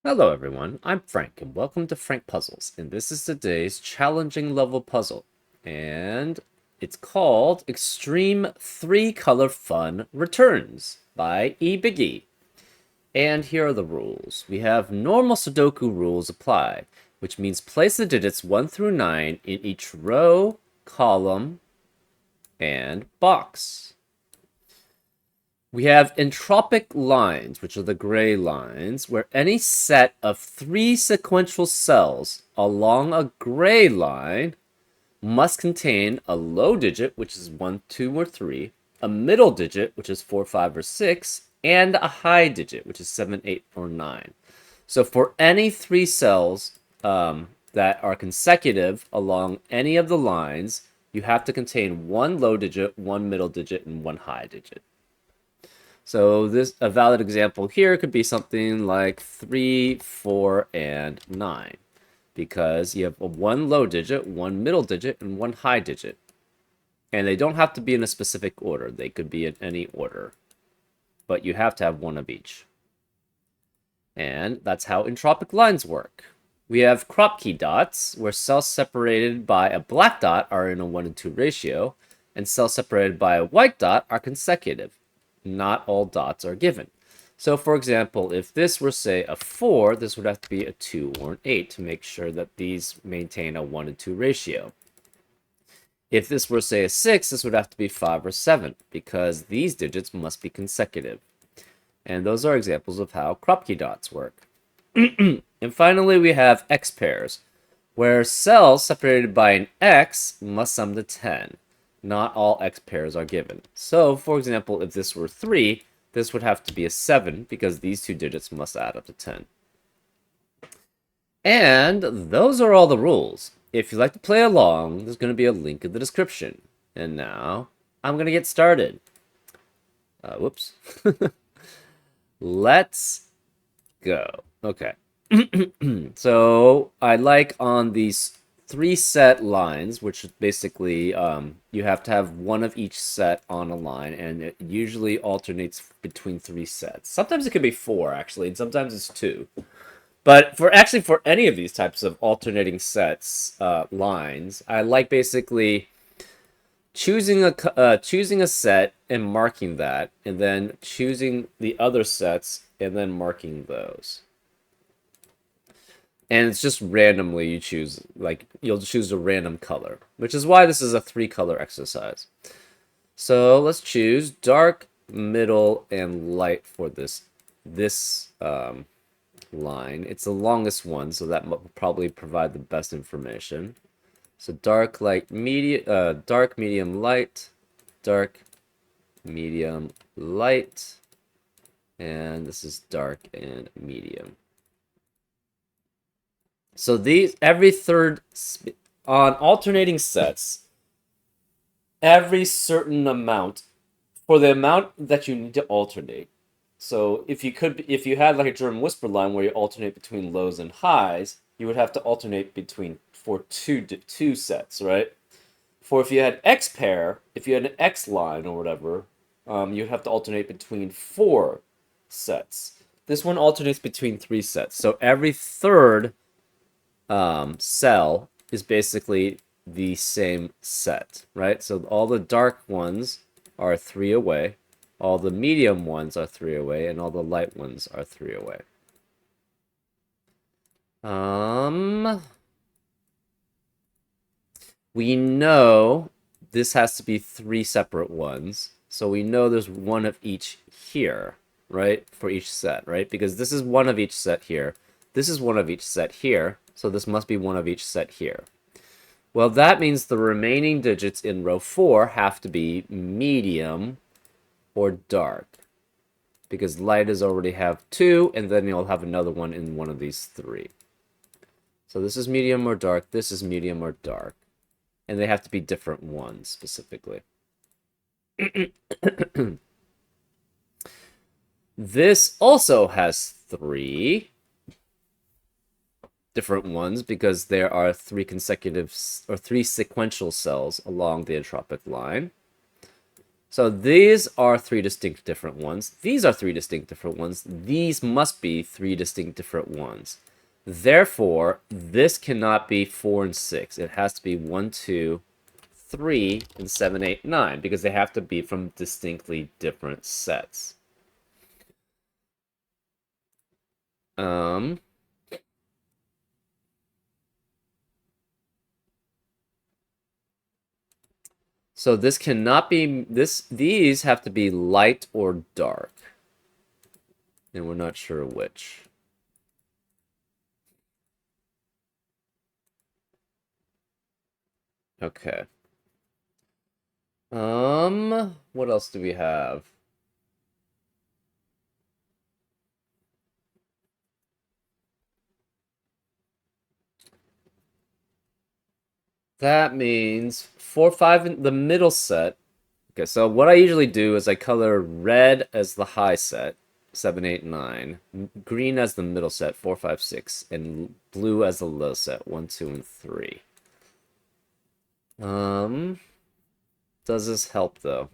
Hello everyone, I'm Frank and welcome to Frank Puzzles, and this is today's challenging level puzzle, and it's called Extreme 3-Color Fun Returns by eBiggie. And here are the rules. We have normal Sudoku rules apply, which means place the digits 1 through 9 in each row, column, and box. We have entropic lines, which are the gray lines, where any set of 3 sequential cells along a gray line must contain a low digit, which is 1, 2, or 3, a middle digit, which is 4, 5, or 6, and a high digit, which is 7, 8, or 9. So for any 3 cells that are consecutive along any of the lines, you have to contain 1 low digit, 1 middle digit, and 1 high digit. So a valid example here could be something like 3, 4, and 9, because you have 1 low digit, 1 middle digit, and 1 high digit. And they don't have to be in a specific order. They could be in any order. But you have to have 1 of each. And that's how entropic lines work. We have crop key dots, where cells separated by a black dot are in a 1-to-2 ratio, and cells separated by a white dot are consecutive. Not all dots are given. So for example, if this were, say, a 4, this would have to be a 2 or an 8 to make sure that these maintain a 1-to-2 ratio. If this were, say, a 6, this would have to be 5 or 7, because these digits must be consecutive. And those are examples of how crop key dots work. And finally, we have X pairs, where cells separated by an X must sum to 10. Not all X pairs are given. So, for example, if this were 3, this would have to be a 7 because these 2 digits must add up to 10. And those are all the rules. If you'd like to play along, there's going to be a link in the description. And now, I'm going to get started. Whoops. Let's go. Okay. So, I like on these 3 set lines, which basically you have to have 1 of each set on a line, and it usually alternates between 3 sets. Sometimes it could be 4, actually, and sometimes it's 2. But for any of these types of alternating sets lines, I like basically choosing a set and marking that, and then choosing the other sets and then marking those. And it's just randomly you choose, like, you'll choose a random color, which is why this is a 3-color exercise. So let's choose dark, middle, and light for this line. It's the longest one, so that will probably provide the best information. So dark, light, dark, medium, light, dark, medium, light, and this is dark and medium. So every third, on alternating sets, every certain amount, for the amount that you need to alternate. So if you had like a German whisper line where you alternate between lows and highs, you would have to alternate for two sets, right? For if you had X pair, if you had an X line or whatever, you'd have to alternate between 4 sets. This one alternates between 3 sets. So every third cell is basically the same set, right? So all the dark ones are 3 away, all the medium ones are 3 away, and all the light ones are 3 away. We know this has to be 3 separate ones, so we know there's 1 of each here, right? For each set, right? Because this is 1 of each set here, this is 1 of each set here, so this must be 1 of each set here. Well, that means the remaining digits in row 4 have to be medium or dark, because light is already have 2, and then you'll have another one in one of these 3. So this is medium or dark, this is medium or dark, and they have to be different ones specifically. This also has 3 different ones because there are 3 consecutive or 3 sequential cells along the entropic line. So these are three distinct different ones. These are three distinct different ones. These must be three distinct different ones. Therefore, this cannot be 4 and 6. It has to be 1, 2, 3, and 7, 8, 9, because they have to be from distinctly different sets. So this cannot be these have to be light or dark. And we're not sure which. Okay. What else do we have? That means 4, 5 in the middle set. Okay, so what I usually do is I color red as the high set, 7, 8, 9, green as the middle set, 4, 5, 6, and blue as the low set, 1, 2, and 3. Does this help though?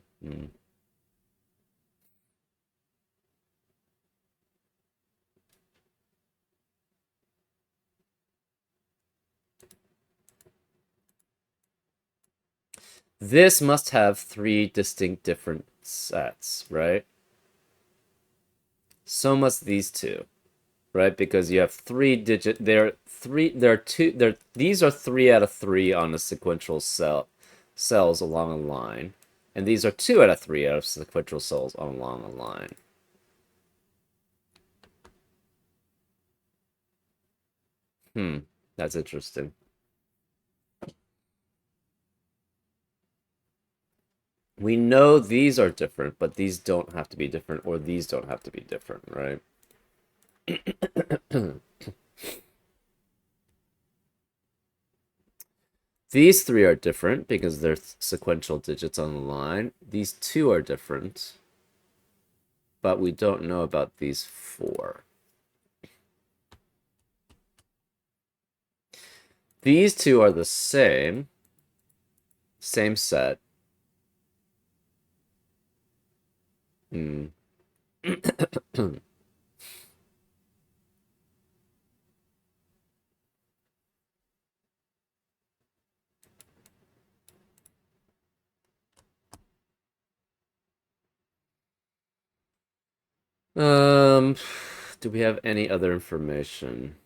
This must have three distinct different sets, right? So must these two, right? Because you have these are 3 out of 3 on a sequential cells along a line. And these are 2 out of 3 out of sequential cells along a line. That's interesting. We know these are different, but these don't have to be different, or these don't have to be different, right? These 3 are different because they're sequential digits on the line. These 2 are different, but we don't know about these 4. These 2 are the same set. Do we have any other information?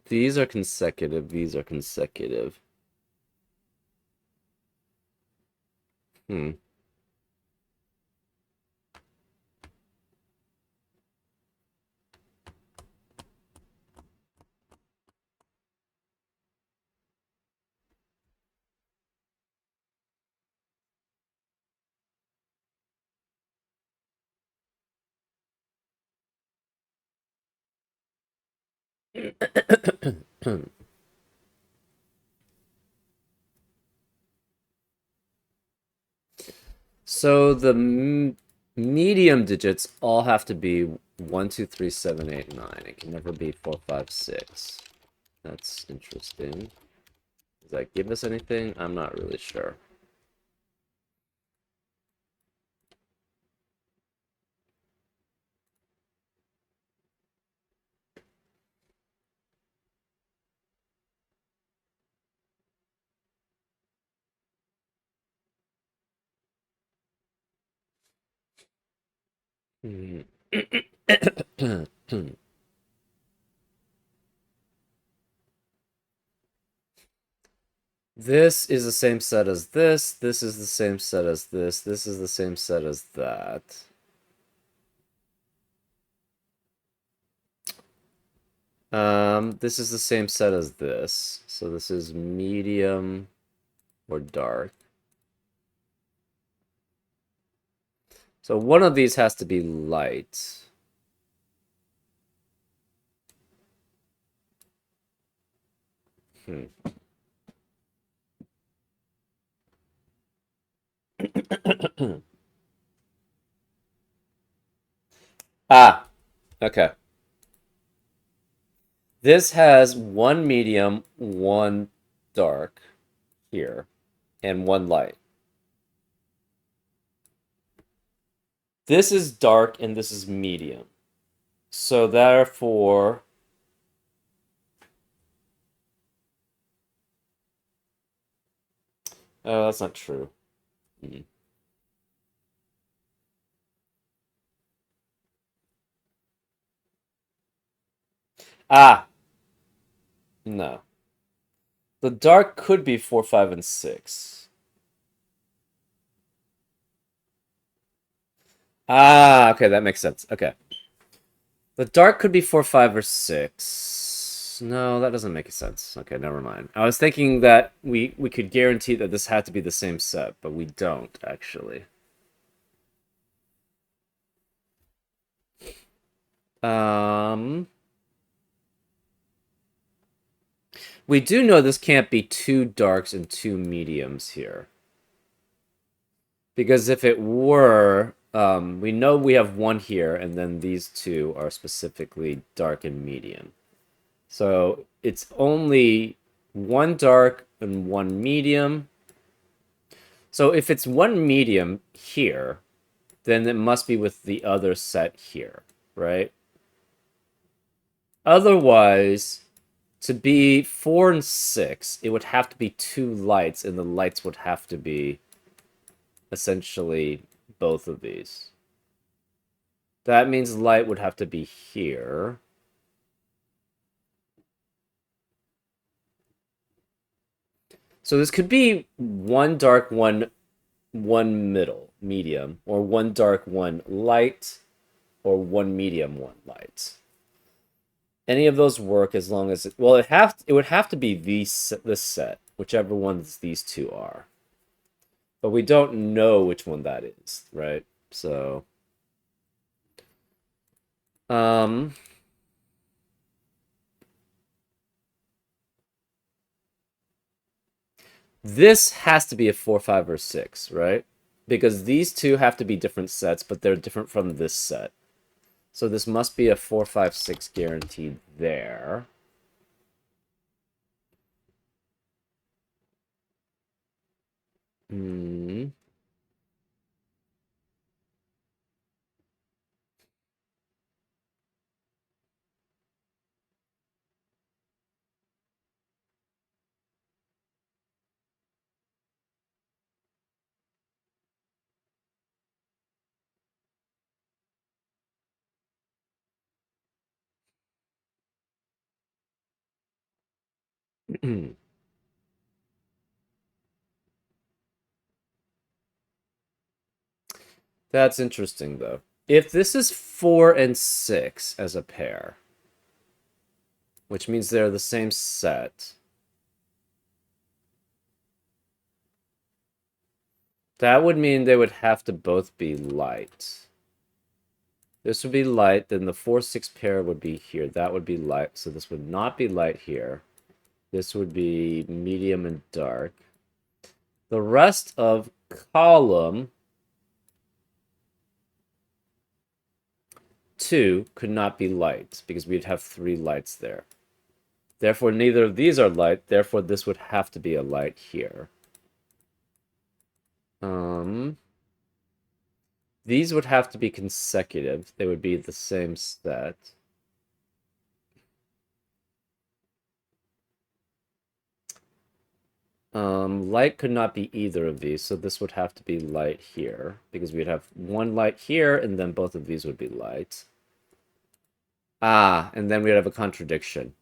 These are consecutive, these are consecutive. Hmm. So the medium digits all have to be 1, 2, 3, 7, 8, 9. It can never be 4, 5, 6. That's interesting. Does that give us anything? I'm not really sure. This is the same set as this. This is the same set as this. This is the same set as that. This is the same set as this. So this is medium or dark. So one of these has to be light. Ah, okay. This has one medium, one dark here, and one light. This is dark and this is medium. So therefore, oh, that's not true. Hmm. Ah, no. The dark could be 4, 5, and 6. Ah, okay, that makes sense. Okay. The dark could be 4, 5, or 6. No, that doesn't make sense. Okay, never mind. I was thinking that we could guarantee that this had to be the same set, but we don't, actually. Um, we do know this can't be two darks and two mediums here. Because if it were, we know we have one here, and then these two are specifically dark and medium. So it's only one dark and one medium. So if it's one medium here, then it must be with the other set here, right? Otherwise, to be 4 and 6, it would have to be two lights, and the lights would have to be essentially both of these. That means light would have to be here. So this could be one dark, one middle, medium, or one dark, one light, or one medium, one light. Any of those work as long as well, it would have to be this set, whichever ones these two are. But we don't know which one that is, right? So um this has to be a 4, 5, or 6, right? Because these two have to be different sets, but they're different from this set. So this must be a 4, 5, 6 guaranteed there. Hmm. That's interesting, though. If this is 4 and 6 as a pair, which means they're the same set, that would mean they would have to both be light. This would be light, then the 4, 6 pair would be here. That would be light, so this would not be light here. This would be medium and dark. The rest of column 2 could not be light because we'd have 3 lights there. Therefore, neither of these are light. Therefore, this would have to be a light here. These would have to be consecutive. They would be the same set. Light could not be either of these, so this would have to be light here, because we'd have one light here, and then both of these would be light. Ah, and then we'd have a contradiction.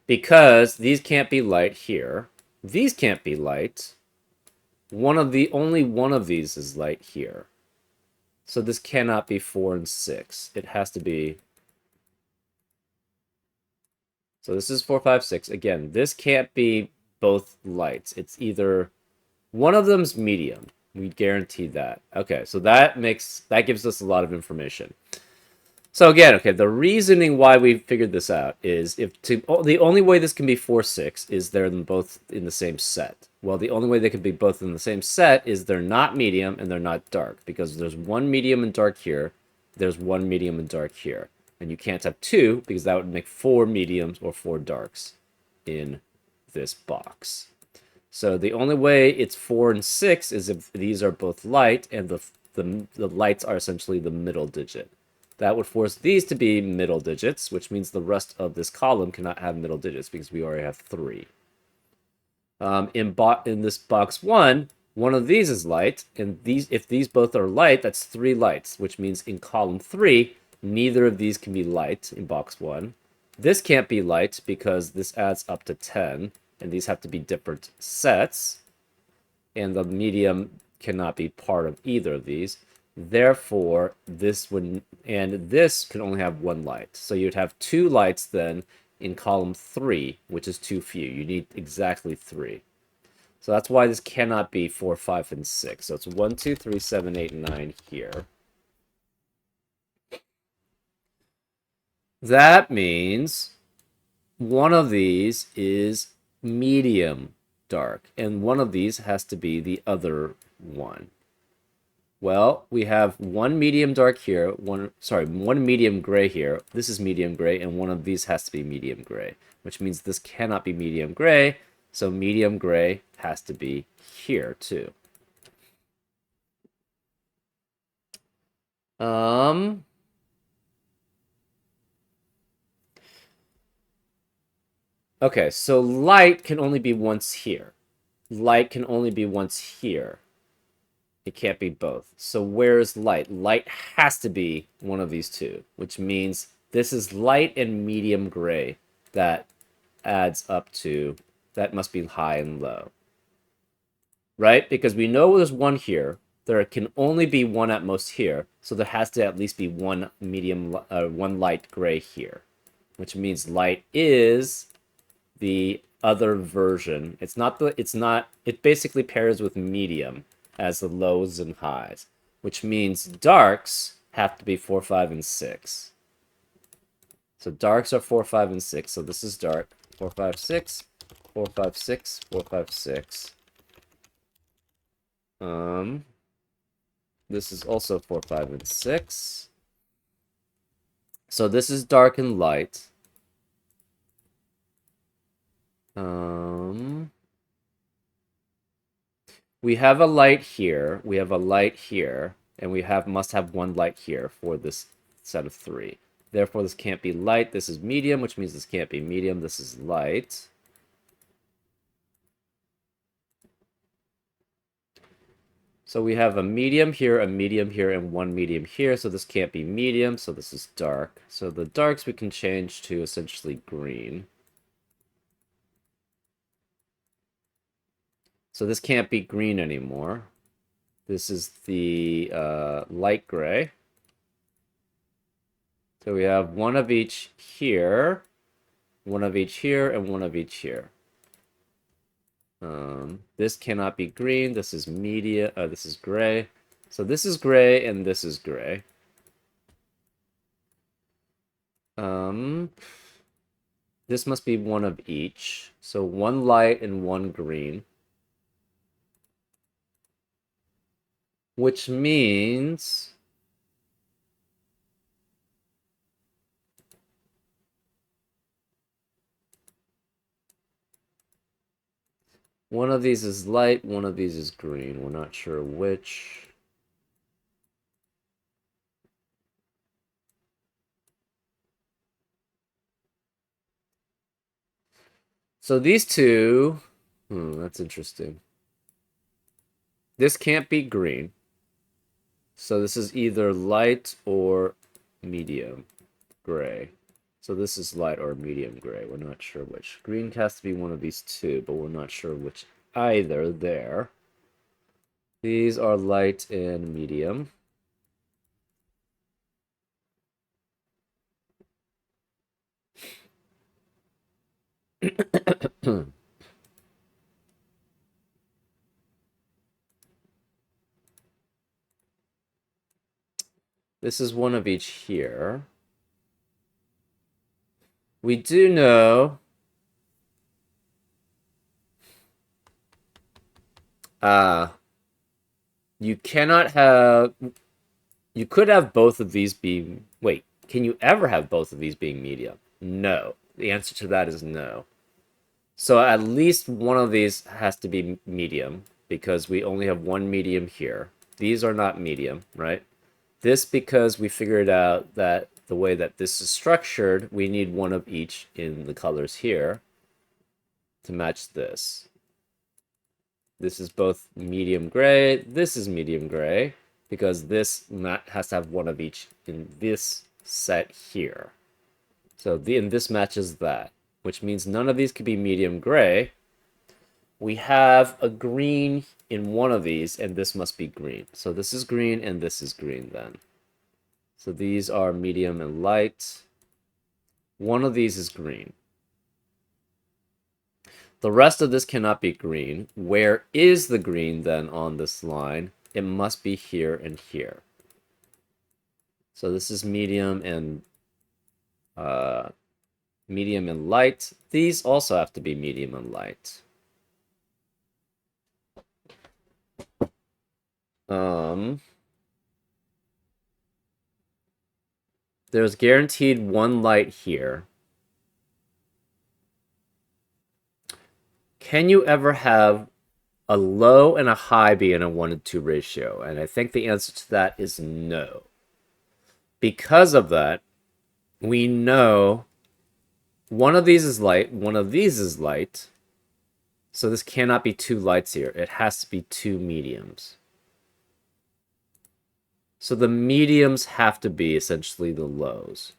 Because these can't be light here. These can't be light. Only one of these is light here. So this cannot be 4 and 6. It has to be... So this is 4, 5, 6. Again, this can't be both lights. It's either... One of them's medium. We guarantee that. Okay, so that gives us a lot of information. So again, okay, the reasoning why we figured this out is the only way this can be 4, 6 is they're both in the same set. Well, the only way they can be both in the same set is they're not medium and they're not dark, because there's one medium and dark here, there's one medium and dark here. And you can't have two because that would make 4 mediums or 4 darks in this box. So the only way it's 4 and 6 is if these are both light and the lights are essentially the middle digit. That would force these to be middle digits, which means the rest of this column cannot have middle digits because we already have 3. In this box 1, one of these is light, and if these both are light, that's 3 lights, which means in column 3, neither of these can be light in box 1. This can't be light because this adds up to 10, and these have to be different sets, and the medium cannot be part of either of these. Therefore, this can only have 1 light. So you'd have 2 lights then in column 3, which is too few. You need exactly 3. So that's why this cannot be 4, 5, and 6. So it's 1, 2, 3, 7, 8, 9 here. That means one of these is medium dark, and one of these has to be the other one. Well, we have one medium dark here, one medium gray here. This is medium gray, and one of these has to be medium gray, which means this cannot be medium gray, so medium gray has to be here too. Okay, so light can only be once here. Light can only be once here. It can't be both. So where's light? Light has to be one of these two, which means this is light and medium gray. That adds up to, that must be high and low. Right? Because we know there's one here. There can only be one at most here. So there has to at least be one one light gray here. Which means light is the other version. It basically pairs with medium as the lows and highs, which means darks have to be 4, 5, and 6. So darks are 4, 5, and 6. So this is dark. 4, 5, 6, 4, 5, 6, 4, 5, 6. This is also 4, 5, and 6. So this is dark and light. We have a light here, we have a light here, and we must have one light here for this set of 3. Therefore, this can't be light. This is medium, which means this can't be medium. This is light. So we have a medium here, and one medium here. So this can't be medium, so this is dark. So the darks we can change to essentially green. So this can't be green anymore. This is the light gray. So we have one of each here, one of each here, and one of each here. This cannot be green. This is this is gray. So this is gray, and this is gray. This must be one of each. So one light and one green. Which means one of these is light, one of these is green. We're not sure which. So these two, that's interesting. This can't be green. So this is either light or medium gray. So this is light or medium gray. We're not sure which. Green has to be one of these two, but we're not sure which either there. These are light and medium. This is one of each here. We do know you cannot have You could have both of these be... Wait, can you ever have both of these being medium? No. The answer to that is no. So at least one of these has to be medium because we only have one medium here. These are not medium, right? This because we figured out that the way that this is structured, we need one of each in the colors here to match this. This is both medium gray. This is medium gray because this has to have one of each in this set here. So and this matches that, which means none of these could be medium gray. We have a green in one of these, and this must be green. So this is green, and this is green then. So these are medium and light. One of these is green. The rest of this cannot be green. Where is the green then on this line? It must be here and here. So this is medium and light. These also have to be medium and light. There's guaranteed one light here. Can you ever have a low and a high be in a 1-to-2 ratio? And I think the answer to that is no. Because of that, we know one of these is light, one of these is light. So this cannot be two lights here. It has to be two mediums. So the mediums have to be essentially the lows.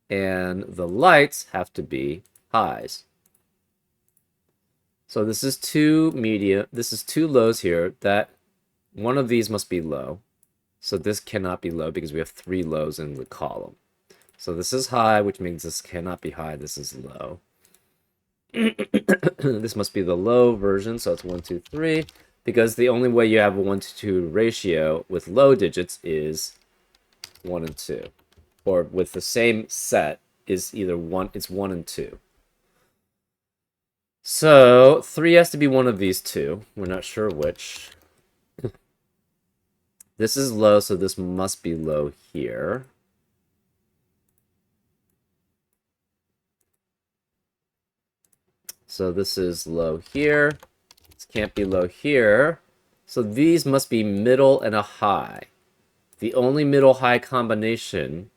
And the lights have to be highs. So this is two lows here. That one of these must be low. So this cannot be low because we have three lows in the column. So this is high, which means this cannot be high. This is low. This must be the low version, so it's 1, 2, 3. Because the only way you have a 1-to-2 ratio with low digits is 1 and 2. Or with the same set is either 1, it's 1 and 2. So 3 has to be one of these two. We're not sure which. This is low, so this must be low here. So this is low here. Can't be low here. So these must be middle and a high. The only middle-high combination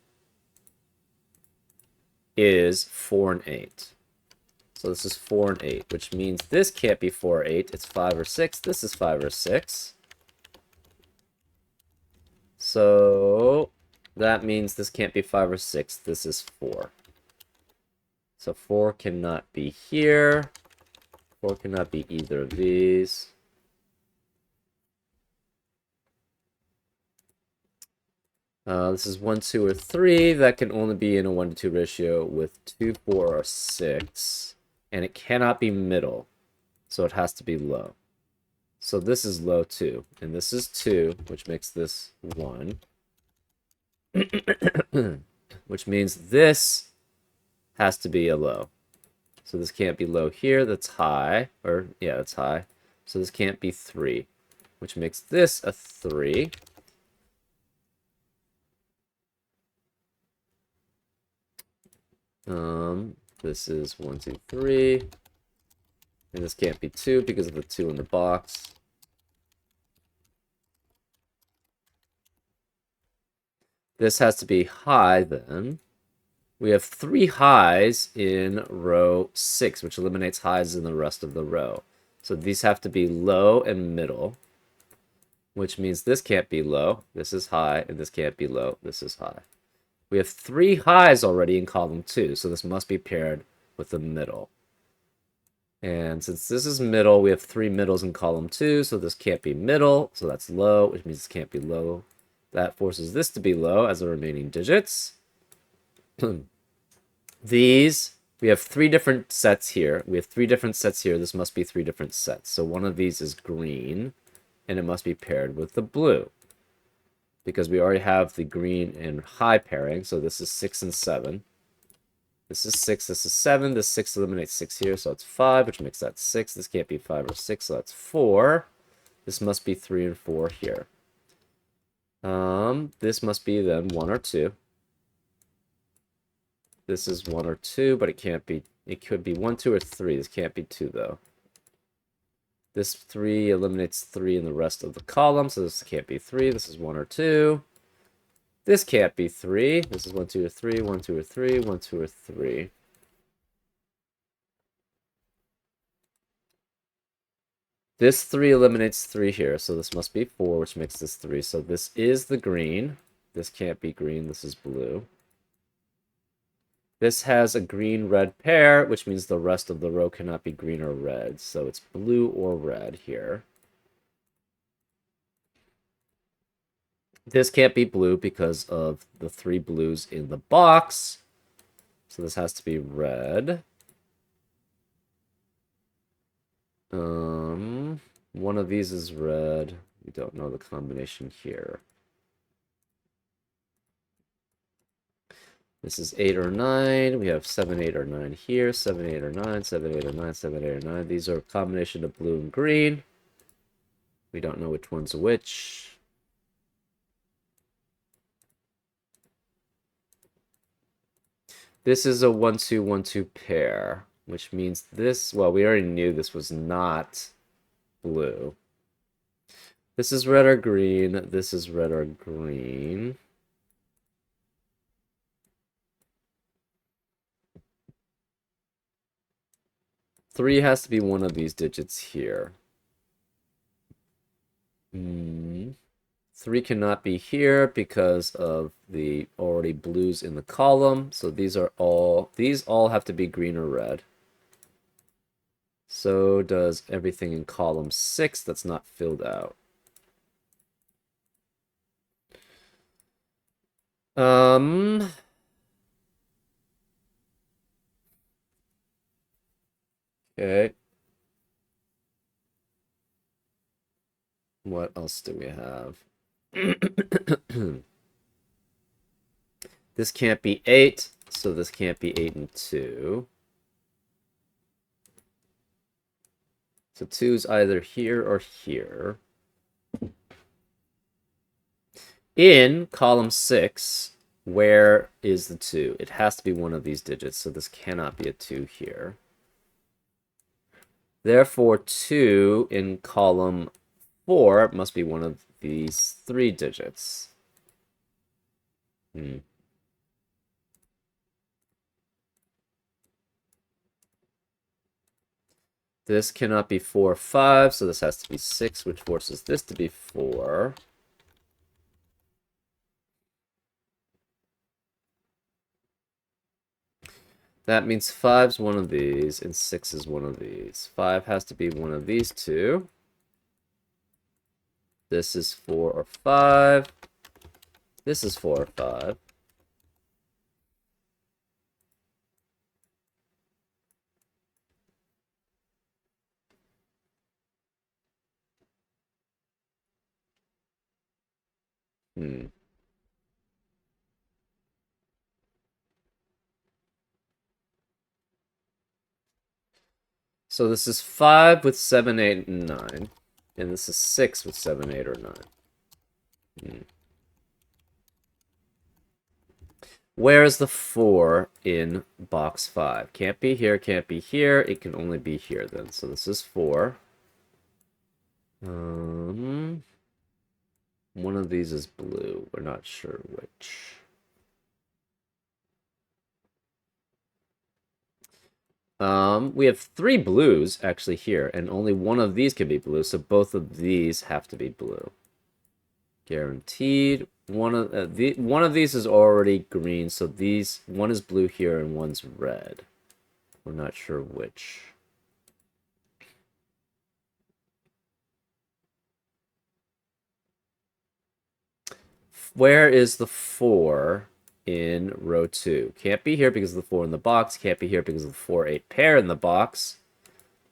is 4 and 8. So this is 4 and 8, which means this can't be 4 or 8. It's 5 or 6. This is 5 or 6. So that means this can't be 5 or 6. This is 4. So 4 cannot be here. 4 cannot be either of these. This is 1, 2, or 3. That can only be in a 1-to-2 ratio with 2, 4, or 6. And it cannot be middle. So it has to be low. So this is low too. And this is 2, which makes this 1. Which means this has to be a low. So this can't be low here, that's high. Or, yeah, that's high. So this can't be 3, which makes this a 3. This is 1, 2, 3. And this can't be 2 because of the 2 in the box. This has to be high then. We have 3 highs in row 6, which eliminates highs in the rest of the row. So these have to be low and middle, which means this can't be low, this is high, and this can't be low, this is high. We have 3 highs already in column 2, so this must be paired with the middle. And since this is middle, we have 3 middles in column 2, so this can't be middle, so that's low, which means this can't be low. That forces this to be low as the remaining digits. These, we have 3 different sets here. We have 3 different sets here. This must be 3 different sets. So one of these is green, and it must be paired with the blue. Because we already have the green and high pairing, so this is 6 and 7. This is 6, this is 7. This 6 eliminates 6 here, so it's 5, which makes that 6. This can't be 5 or 6, so that's 4. This must be 3 and 4 here. This must be then 1 or 2. This is 1 or 2, but it can't be. It could be 1, 2, or 3. This can't be 2, though. This 3 eliminates 3 in the rest of the column, so this can't be 3. This is 1 or 2. This can't be 3. This is 1, 2, or 3, 1, 2, or 3, 1, 2, or 3. This 3 eliminates 3 here, so this must be 4, which makes this 3. So this is the green. This can't be green. This is blue. This has a green-red pair, which means the rest of the row cannot be green or red. So it's blue or red here. This can't be blue because of the 3 blues in the box. So this has to be red. One of these is red. We don't know the combination here. This is 8 or 9. We have 7, 8, or 9 here. 7, 8, or 9. 7, 8, or 9. 7, 8, or 9. These are a combination of blue and green. We don't know which one's which. This is a 1, 2, 1, 2 pair, which means this, well, we already knew this was not blue. This is red or green. This is red or green. Three has to be one of these digits here. 3 cannot be here because of the already blues in the column. So these all have to be green or red. So does everything in column 6 that's not filled out. Okay. What else do we have? This can't be 8, so this can't be 8 and 2. So 2 is either here or here. In column 6, where is the 2? It has to be one of these digits, so this cannot be a 2 here. Therefore, 2 in column 4 must be one of these 3 digits. This cannot be 4 or 5, so this has to be 6, which forces this to be 4. That means 5's one of these, and 6 is one of these. 5 has to be one of these two. This is 4 or 5. This is 4 or 5. So this is 5 with 7, 8, and 9. And this is 6 with 7, 8, or 9. Where is the 4 in box 5? Can't be here, can't be here. It can only be here then. So this is 4. One of these is blue. We're not sure which. We have 3 blues actually here, and only one of these can be blue, so both of these have to be blue. Guaranteed. One of these is already green, so one is blue here and one's red. We're not sure which. Where is the 4 in row 2? Can't be here because of the 4 in the box. Can't be here because of the 4, 8 pair in the box.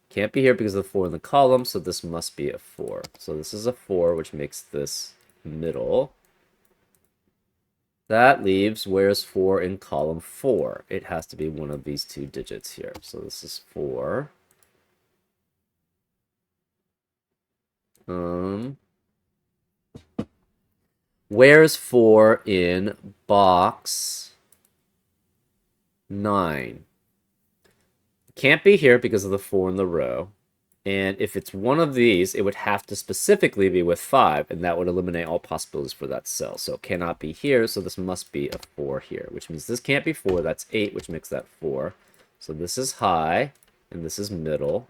Can't be here because of the 4 in the column, so this must be a 4. So this is a 4, which makes this middle. That leaves, where's 4 in column 4? It has to be one of these 2 digits here. So this is 4. Where's 4 in box 9? Can't be here because of the 4 in the row. And if it's one of these, it would have to specifically be with 5, and that would eliminate all possibilities for that cell. So it cannot be here, so this must be a 4 here, which means this can't be 4. That's 8, which makes that 4. So this is high, and this is middle.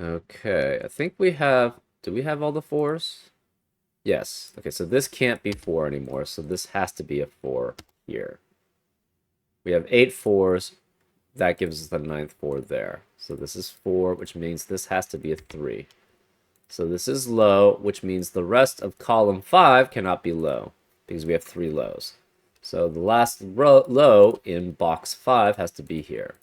Okay, I think we have... Do we have all the 4s? Yes. Okay, so this can't be 4 anymore, so this has to be a 4 here. We have 8 4s. That gives us the 9th 4 there. So this is 4, which means this has to be a 3. So this is low, which means the rest of column 5 cannot be low, because we have 3 lows. So the last low in box 5 has to be here.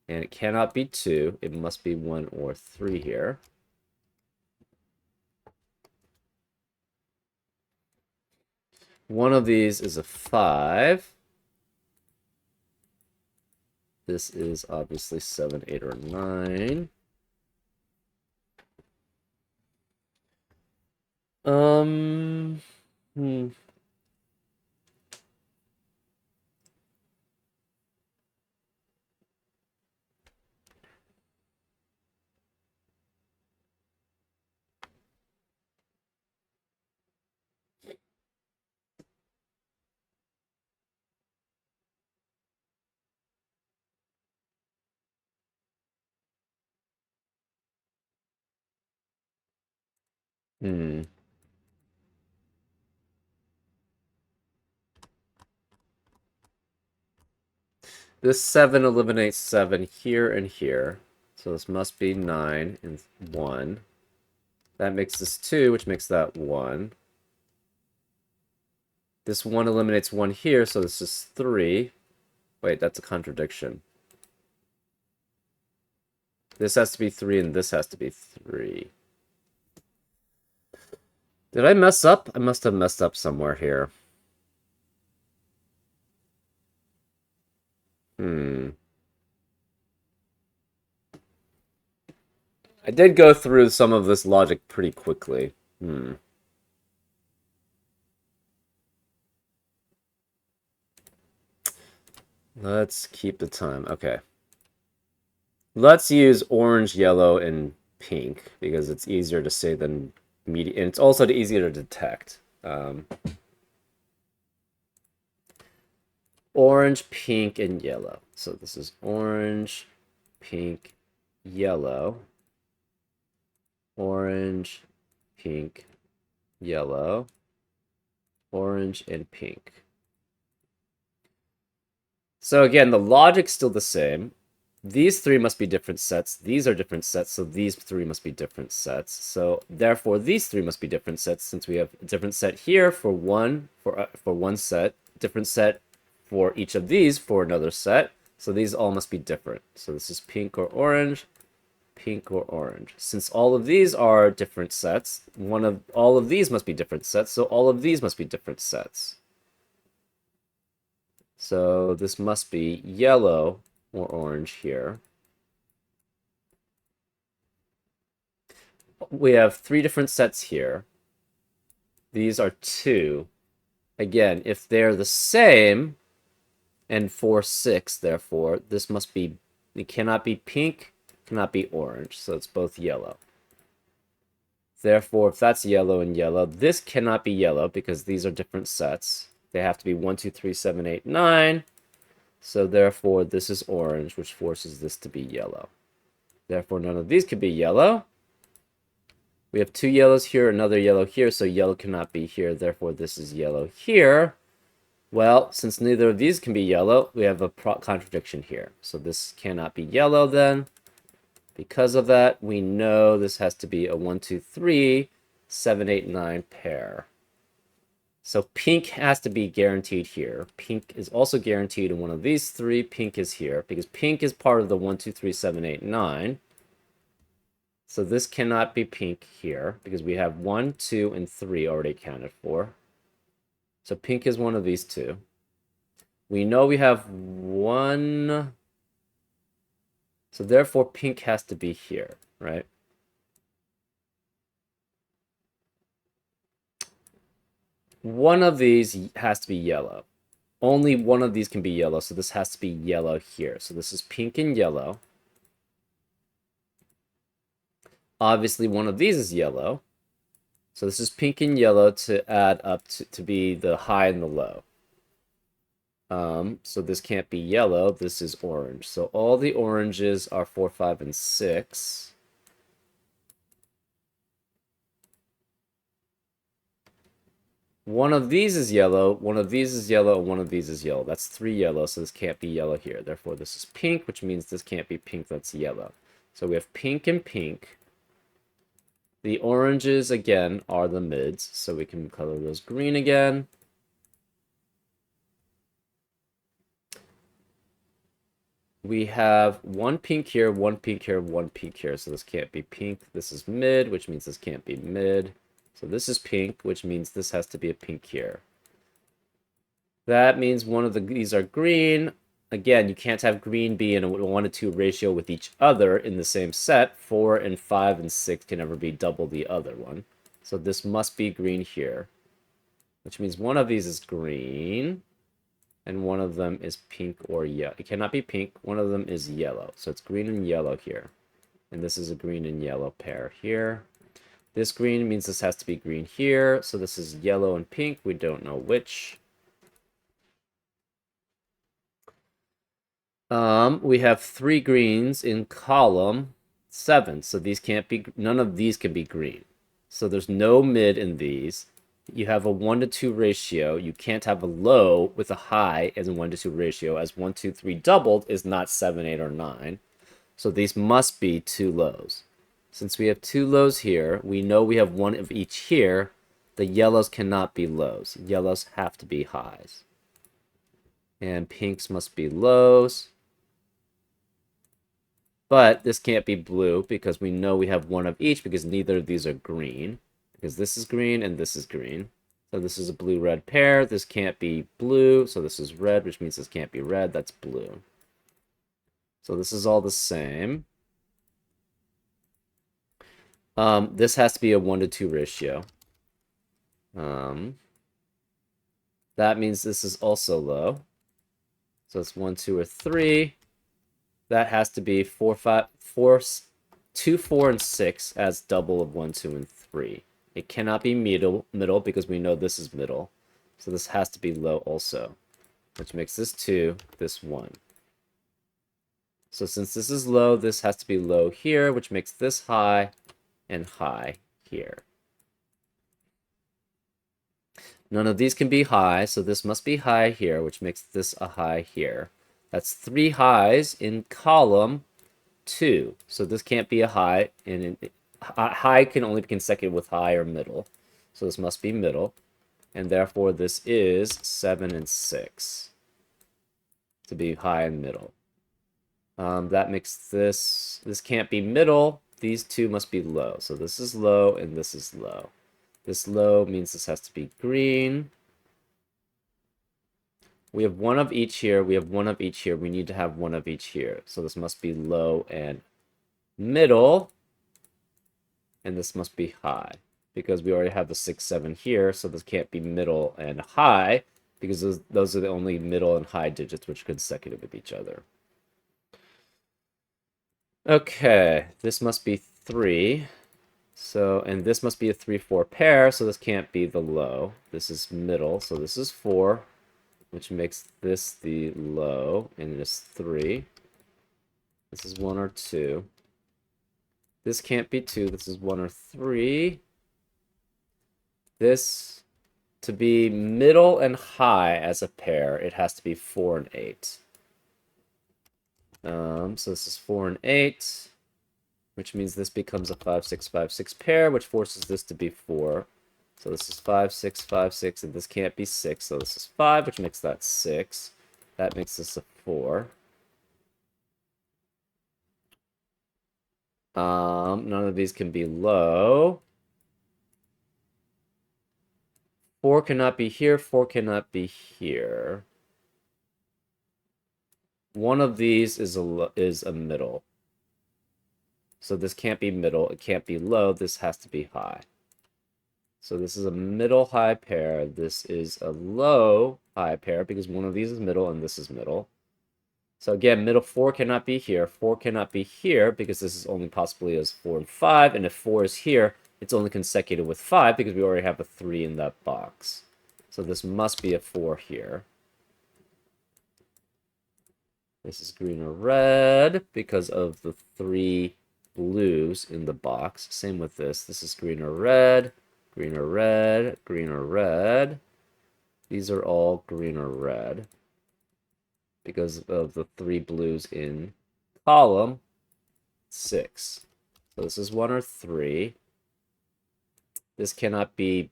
And it cannot be 2. It must be 1 or 3 here. One of these is a 5. This is obviously 7, 8, or 9. Hmm. Hmm. This 7 eliminates 7 here and here. So this must be 9 and 1. That makes this 2, which makes that 1. This 1 eliminates 1 here, so this is 3. Wait, that's a contradiction. This has to be 3, and this has to be 3. Did I mess up? I must have messed up somewhere here. I did go through some of this logic pretty quickly. Let's keep the time. Okay. Let's use orange, yellow, and pink because it's easier to say than medium, and it's also easier to detect. Orange, pink, and yellow. So this is orange, pink, yellow. Orange, pink, yellow. Orange, and pink. So again, the logic's still the same. These 3 must be different sets. These are different sets, so these 3 must be different sets. So therefore, these 3 must be different sets since we have a different set here for one set, different set for each of these for another set. So these all must be different. So this is pink or orange, pink or orange. Since all of these are different sets, all of these must be different sets, so all of these must be different sets. So this must be yellow or orange here. We have 3 different sets here. These are 2. Again, if they're the same, and 4, 6, therefore, this must be, it cannot be pink, cannot be orange, so it's both yellow. Therefore, if that's yellow and yellow, this cannot be yellow because these are different sets. They have to be 1, 2, 3, 7, 8, 9. So therefore, this is orange, which forces this to be yellow. Therefore, none of these could be yellow. We have 2 yellows here, another yellow here, so yellow cannot be here. Therefore, this is yellow here. Well, since neither of these can be yellow, we have a contradiction here. So this cannot be yellow then. Because of that, we know this has to be a 1, 2, 3, 7, 8, 9 pair. So pink has to be guaranteed here. Pink is also guaranteed in one of these 3. Pink is here because pink is part of the 1, 2, 3, 7, 8, 9. So this cannot be pink here because we have 1, 2, and 3 already accounted for. So pink is one of these 2. We know we have one. So therefore, pink has to be here, right? One of these has to be yellow. Only one of these can be yellow, so this has to be yellow here. So this is pink and yellow. Obviously, one of these is yellow. So this is pink and yellow to add up to be the high and the low. So this can't be yellow. This is orange. So all the oranges are 4, 5, and 6. One of these is yellow, one of these is yellow, and one of these is yellow. That's 3 yellow, so this can't be yellow here. Therefore, this is pink, which means this can't be pink, that's yellow. So we have pink and pink. The oranges, again, are the mids, so we can color those green again. We have one pink here, one pink here, one pink here, so this can't be pink. This is mid, which means this can't be mid. So this is pink, which means this has to be a pink here. That means one of these are green. Again, you can't have green be in a 1-to-2 ratio with each other in the same set. 4 and 5 and 6 can never be double the other one. So this must be green here, which means one of these is green, and one of them is pink or yellow. It cannot be pink. One of them is yellow. So it's green and yellow here. And this is a green and yellow pair here. This green means this has to be green here. So this is yellow and pink. We don't know which. We have 3 greens in column 7, so these can't be, none of these can be green. So there's no mid in these. You have a 1-to-2 ratio. You can't have a low with a high as a 1-to-2 ratio, as 1, 2, 3 doubled is not 7, 8, or 9. So these must be 2 lows. Since we have 2 lows here, we know we have one of each here. The yellows cannot be lows. Yellows have to be highs. And pinks must be lows. But this can't be blue because we know we have one of each because neither of these are green. Because this is green and this is green. So this is a blue-red pair. This can't be blue, so this is red, which means this can't be red. That's blue. So this is all the same. This has to be a 1-to-2 ratio. That means this is also low. So it's 1, 2, or 3. That has to be 4, 5, 4, 2, 4, and 6 as double of 1, 2, and 3. It cannot be middle because we know this is middle. So this has to be low also, which makes this 2, this 1. So since this is low, this has to be low here, which makes this high and high here. None of these can be high, so this must be high here, which makes this a high here. That's 3 highs in column 2. So this can't be a high, and high can only be consecutive with high or middle. So this must be middle, and therefore this is 7 and 6 to be high and middle. That makes this can't be middle. These two must be low. So this is low and this is low. This low means this has to be green. We have one of each here. We have one of each here. We need to have one of each here. So this must be low and middle. And this must be high. Because we already have the 6, 7 here. So this can't be middle and high. Because those are the only middle and high digits which are consecutive with each other. Okay, this must be 3. So, and this must be a 3, 4 pair. So this can't be the low. This is middle. So this is 4. Which makes this the low, and this 3. This is 1 or 2. This can't be 2. This is 1 or 3. This, to be middle and high as a pair, it has to be 4 and 8. So this is 4 and 8, which means this becomes a 5, 6, 5, 6 pair, which forces this to be 4. So this is 5, 6, 5, 6, and this can't be 6. So this is 5, which makes that 6. That makes this a 4. None of these can be low. 4 cannot be here. 4 cannot be here. one of these is a middle. So this can't be middle, it can't be low, this has to be high. So this is a middle high pair, this is a low high pair because one of these is middle and this is middle. So again, middle 4 cannot be here, 4 cannot be here because this is only possibly as 4 and 5, and if 4 is here, it's only consecutive with 5 because we already have a 3 in that box. So this must be a 4 here. This is green or red because of the 3 blues in the box. Same with this. This is green or red, green or red, green or red. These are all green or red because of the 3 blues in column 6. So this is 1 or 3. This cannot be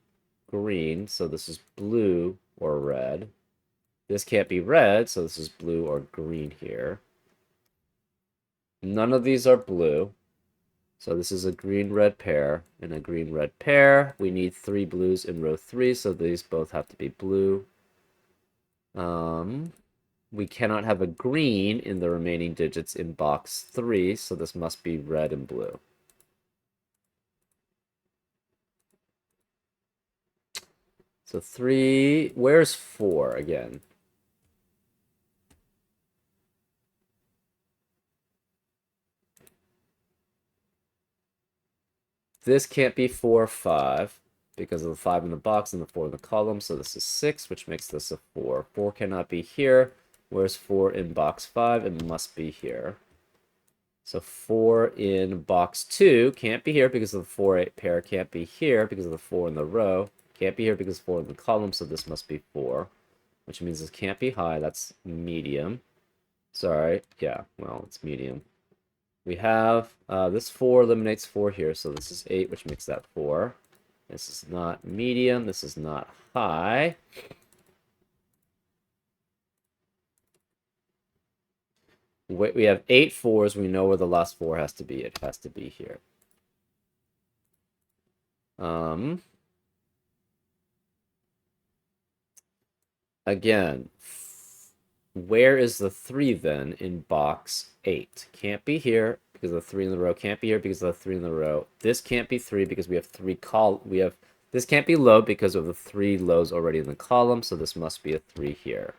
green, so this is blue or red. This can't be red, so this is blue or green here. None of these are blue. So this is a green-red pair and a green-red pair. We need 3 blues in row 3, so these both have to be blue. We cannot have a green in the remaining digits in box 3, so this must be red and blue. So 3, where's 4 again? This can't be 4 or 5 because of the 5 in the box and the 4 in the column, so this is 6, which makes this a 4. 4 cannot be here. Where's 4 in box 5? It must be here. So 4 in box 2 can't be here because of the 4-8 pair, can't be here because of the 4 in the row, can't be here because 4 in the column, so this must be 4, which means this can't be high, that's medium. Sorry, yeah, well, it's medium. We have, this 4 eliminates 4 here, so this is 8, which makes that 4. This is not medium, this is not high. We have 8 4s, we know where the last 4 has to be. It has to be here. Again, where is the 3 then in box 8? Can't be here because of the 3 in the row. Can't be here because of the 3 in the row. This can't be 3 because we have 3 this can't be low because of the 3 lows already in the column, so this must be a 3 here,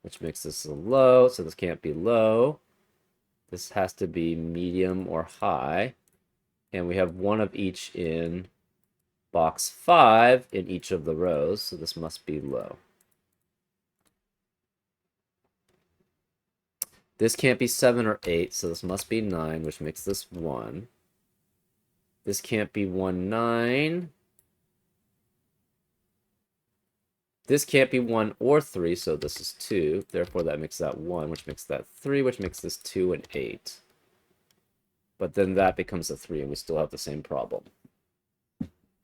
which makes this a low, so this can't be low. This has to be medium or high, and we have 1 of each in box 5 in each of the rows, so this must be low. This can't be 7 or 8, so this must be 9, which makes this 1. This can't be 1, 9. This can't be 1 or 3, so this is 2. Therefore, that makes that 1, which makes that 3, which makes this 2 and 8. But then that becomes a 3, and we still have the same problem.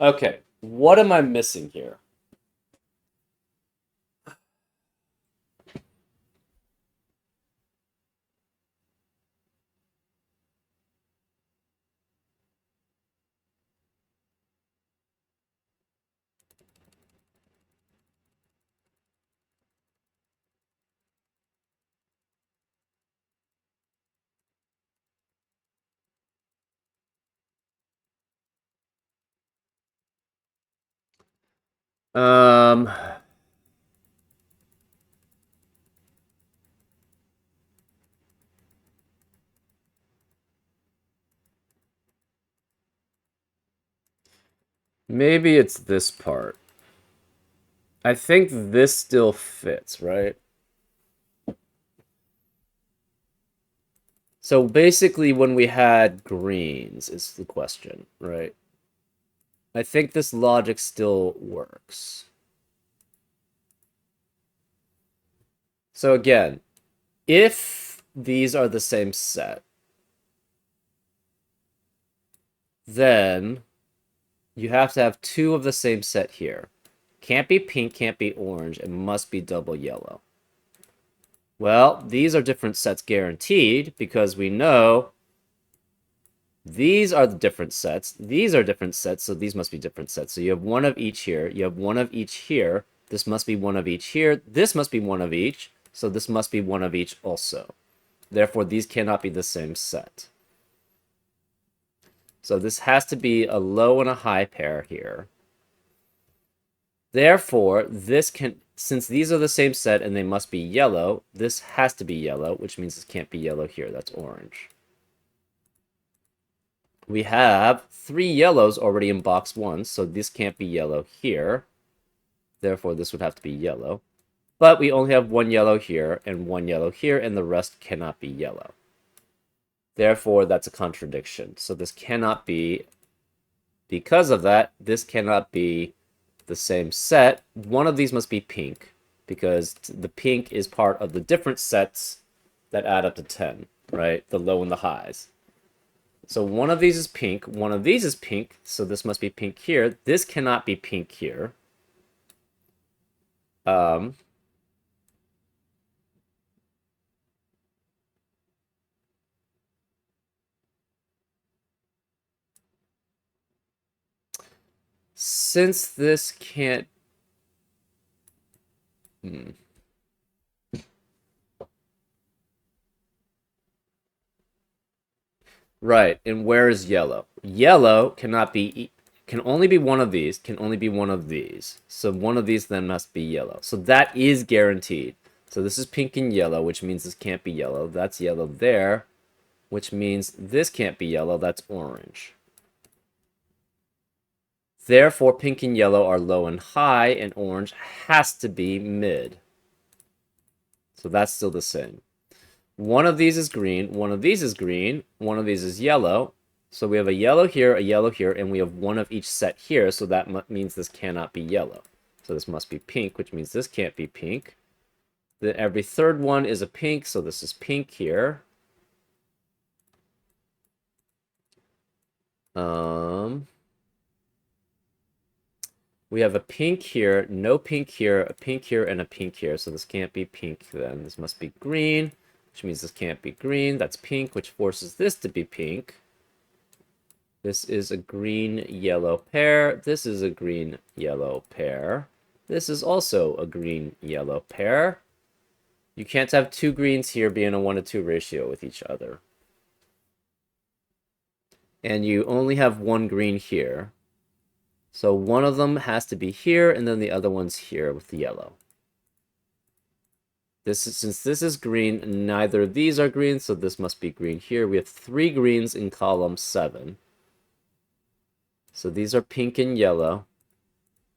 Okay, what am I missing here? Maybe it's this part. I think this still fits, right? So basically when we had greens is the question, right? I think this logic still works. So again, if these are the same set, then you have to have 2 of the same set here. Can't be pink, can't be orange, it must be double yellow. Well, these are different sets guaranteed because we know these are the different sets. These are different sets, so these must be different sets. So you have 1 of each here. You have 1 of each here. This must be 1 of each here. This must be 1 of each. So this must be 1 of each also. Therefore, these cannot be the same set. So this has to be a low and a high pair here. Therefore, since these are the same set and they must be yellow, this has to be yellow, which means this can't be yellow here. That's orange. We have 3 yellows already in box 1, so this can't be yellow here. Therefore, this would have to be yellow. But we only have 1 yellow here and 1 yellow here, and the rest cannot be yellow. Therefore, that's a contradiction. So this cannot be, because of that, this cannot be the same set. One of these must be pink, because the pink is part of the different sets that add up to 10, right? The low and the highs. So one of these is pink, one of these is pink, so this must be pink here. This cannot be pink here. Since this can't... Right, and where is yellow? Yellow can only be one of these, can only be one of these. So one of these then must be yellow. So that is guaranteed. So this is pink and yellow, which means this can't be yellow. That's yellow there, which means this can't be yellow. That's orange. Therefore, pink and yellow are low and high, and orange has to be mid. So that's still the same. One of these is green, one of these is green, one of these is yellow. So we have a yellow here, and we have one of each set here, so that means this cannot be yellow. So this must be pink, which means this can't be pink. Then every third one is a pink, so this is pink here. We have a pink here, no pink here, a pink here, and a pink here. So this can't be pink then. This must be green, which means this can't be green. That's pink, which forces this to be pink. This is a green-yellow pair. This is a green-yellow pair. This is also a green-yellow pair. You can't have 2 greens here be in a 1-to-2 ratio with each other. And you only have 1 green here. So one of them has to be here, and then the other one's here with the yellow. Since this is green, neither of these are green, so this must be green here. We have 3 greens in column 7. So these are pink and yellow.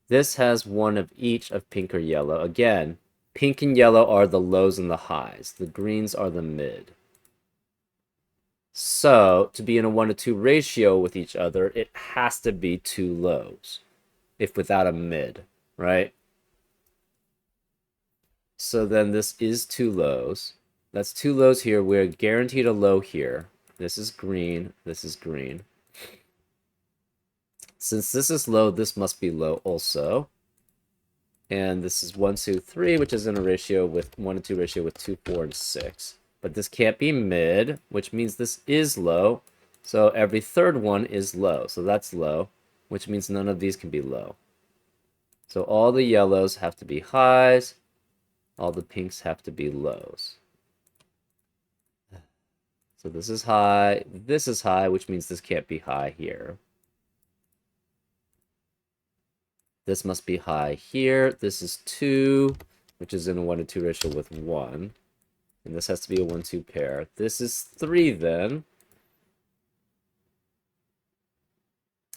This has one of each of pink or yellow. Again, pink and yellow are the lows and the highs. The greens are the mid. So, to be in a 1-to-2 ratio with each other, it has to be 2 lows, if without a mid, right? So then this is 2 lows. That's 2 lows here. We're guaranteed a low here. This is green. This is green. Since this is low, this must be low also. And this is 1, 2, 3, which is in a ratio with 1-to-2 ratio with 2, 4, and 6. But this can't be mid, which means this is low. So every third one is low. So that's low, which means none of these can be low. So all the yellows have to be highs. All the pinks have to be lows. So this is high, which means this can't be high here. This must be high here. This is 2, which is in a 1-to-2 ratio with 1. And this has to be a 1-2 pair. This is 3 then.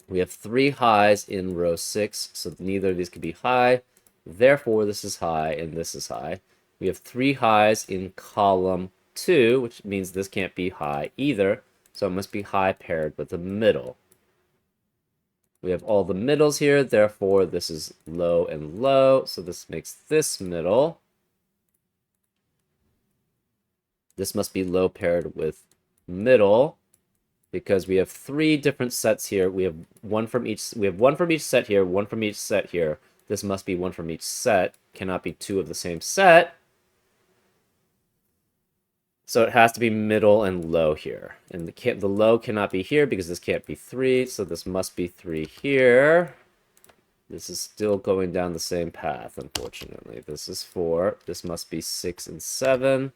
We have 3 highs in row 6, so neither of these can be high. Therefore, this is high and this is high. We have 3 highs in column 2, which means this can't be high either. So it must be high paired with the middle. We have all the middles here, therefore this is low and low. So this makes this middle. This must be low paired with middle, because we have 3 different sets here. We have one from each set here, one from each set here. This must be one from each set. Cannot be 2 of the same set. So it has to be middle and low here. And the low cannot be here because this can't be 3, so this must be 3 here. This is still going down the same path, unfortunately. This is 4. This must be 6 and 7.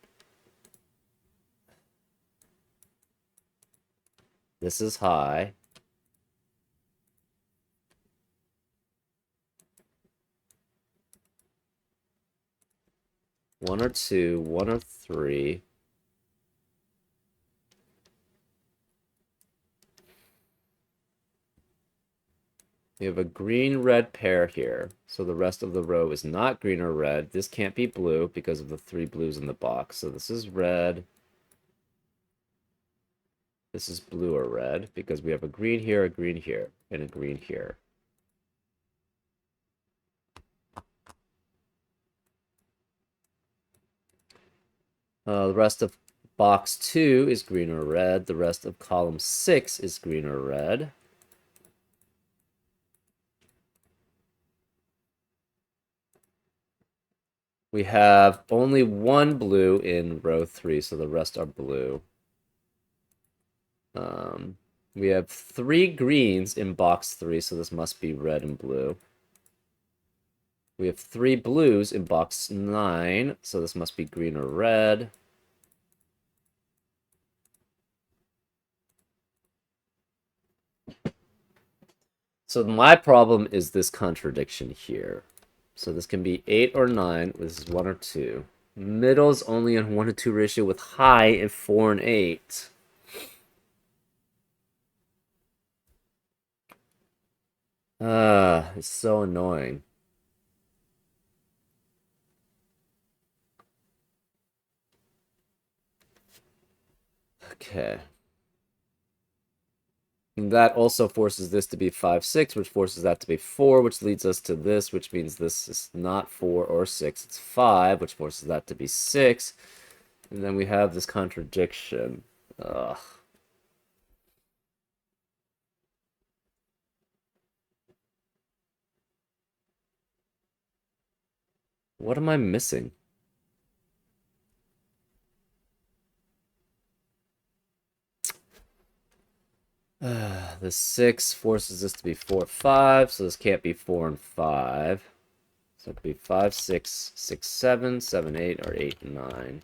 This is high. One or two, one or three. We have a green-red pair here, so the rest of the row is not green or red. This can't be blue because of the three blues in the box. So this is red. This is blue or red because we have a green here, and a green here. The rest of box 2 is green or red. The rest of column 6 is green or red. We have only one blue in row 3, so the rest are blue. We have 3 greens in box 3, so this must be red and blue. We have 3 blues in box 9, so this must be green or red. So my problem is this contradiction here. So this can be 8 or 9. This is 1 or 2. Middle's only in 1 to 2 ratio with high in 4 and 8. It's so annoying. Okay. And that also forces this to be 5, 6, which forces that to be 4, which leads us to this, which means this is not 4 or 6, it's 5, which forces that to be 6. And then we have this contradiction. Ugh. What am I missing? The 6 forces this to be 4, 5, so this can't be 4 and 5. So it could be 5, 6, 6, 7, 7, 8, or 8, 9.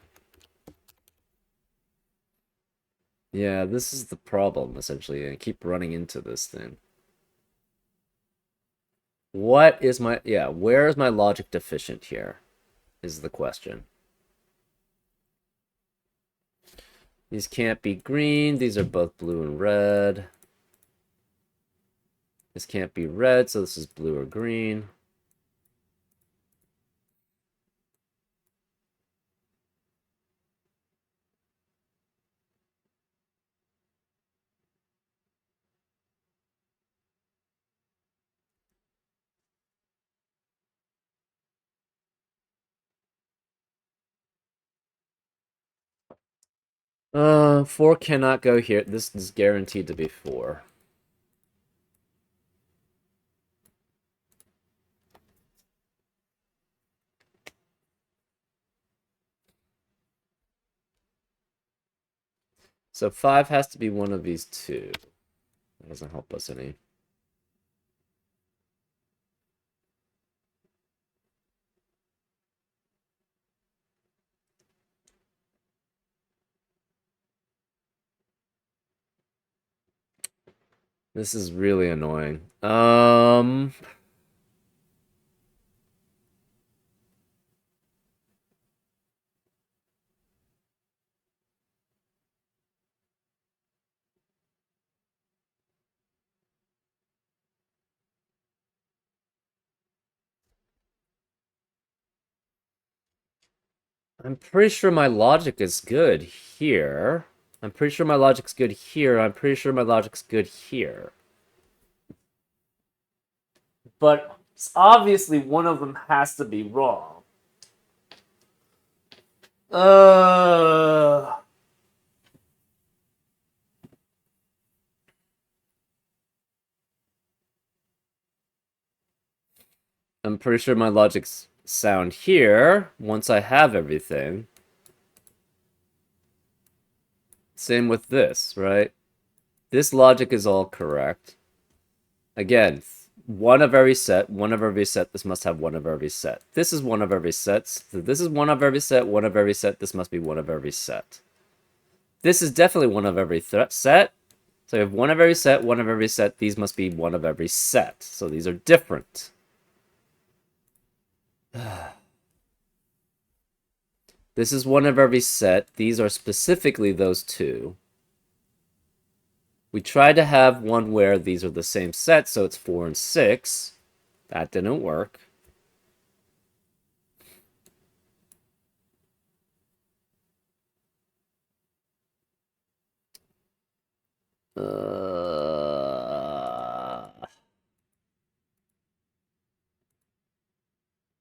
Yeah, this is the problem, essentially. I keep running into this thing. What is my... Yeah, where is my logic deficient here? Is the question. These can't be green. These are both blue and red. This can't be red, so this is blue or green. Four cannot go here. This is guaranteed to be 4. So 5 has to be one of these two. That doesn't help us any. This is really annoying. I'm pretty sure my logic is good here. I'm pretty sure my logic's good here. I'm pretty sure my logic's good here. But obviously one of them has to be wrong. I'm pretty sure my logic's sound here once I have everything. Same with this, right? This logic is all correct. Again, one of every set, one of every set, this must have one of every set. This is one of every set. So this is one of every set, one of every set, this must be one of every set. This is definitely one of every set. So we have one of every set, one of every set. These must be one of every set. So these are different. This is one of every set. These are specifically those two. We tried to have one where these are the same set, so it's 4 and 6. That didn't work.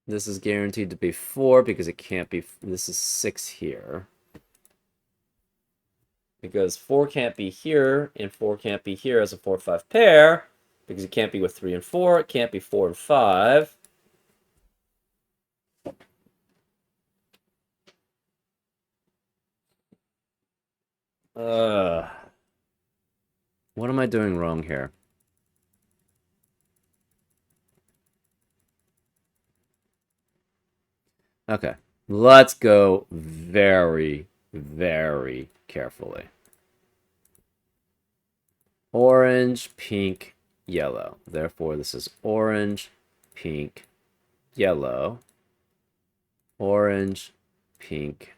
This is guaranteed to be 4 because it can't be. This is 6 here. Because 4 can't be here, and 4 can't be here as a 4-5 pair, because it can't be with 3 and 4, it can't be 4 and 5. What am I doing wrong here? Okay, let's go very, very carefully. Orange, pink, yellow. Therefore, this is orange, pink, yellow. Orange, pink,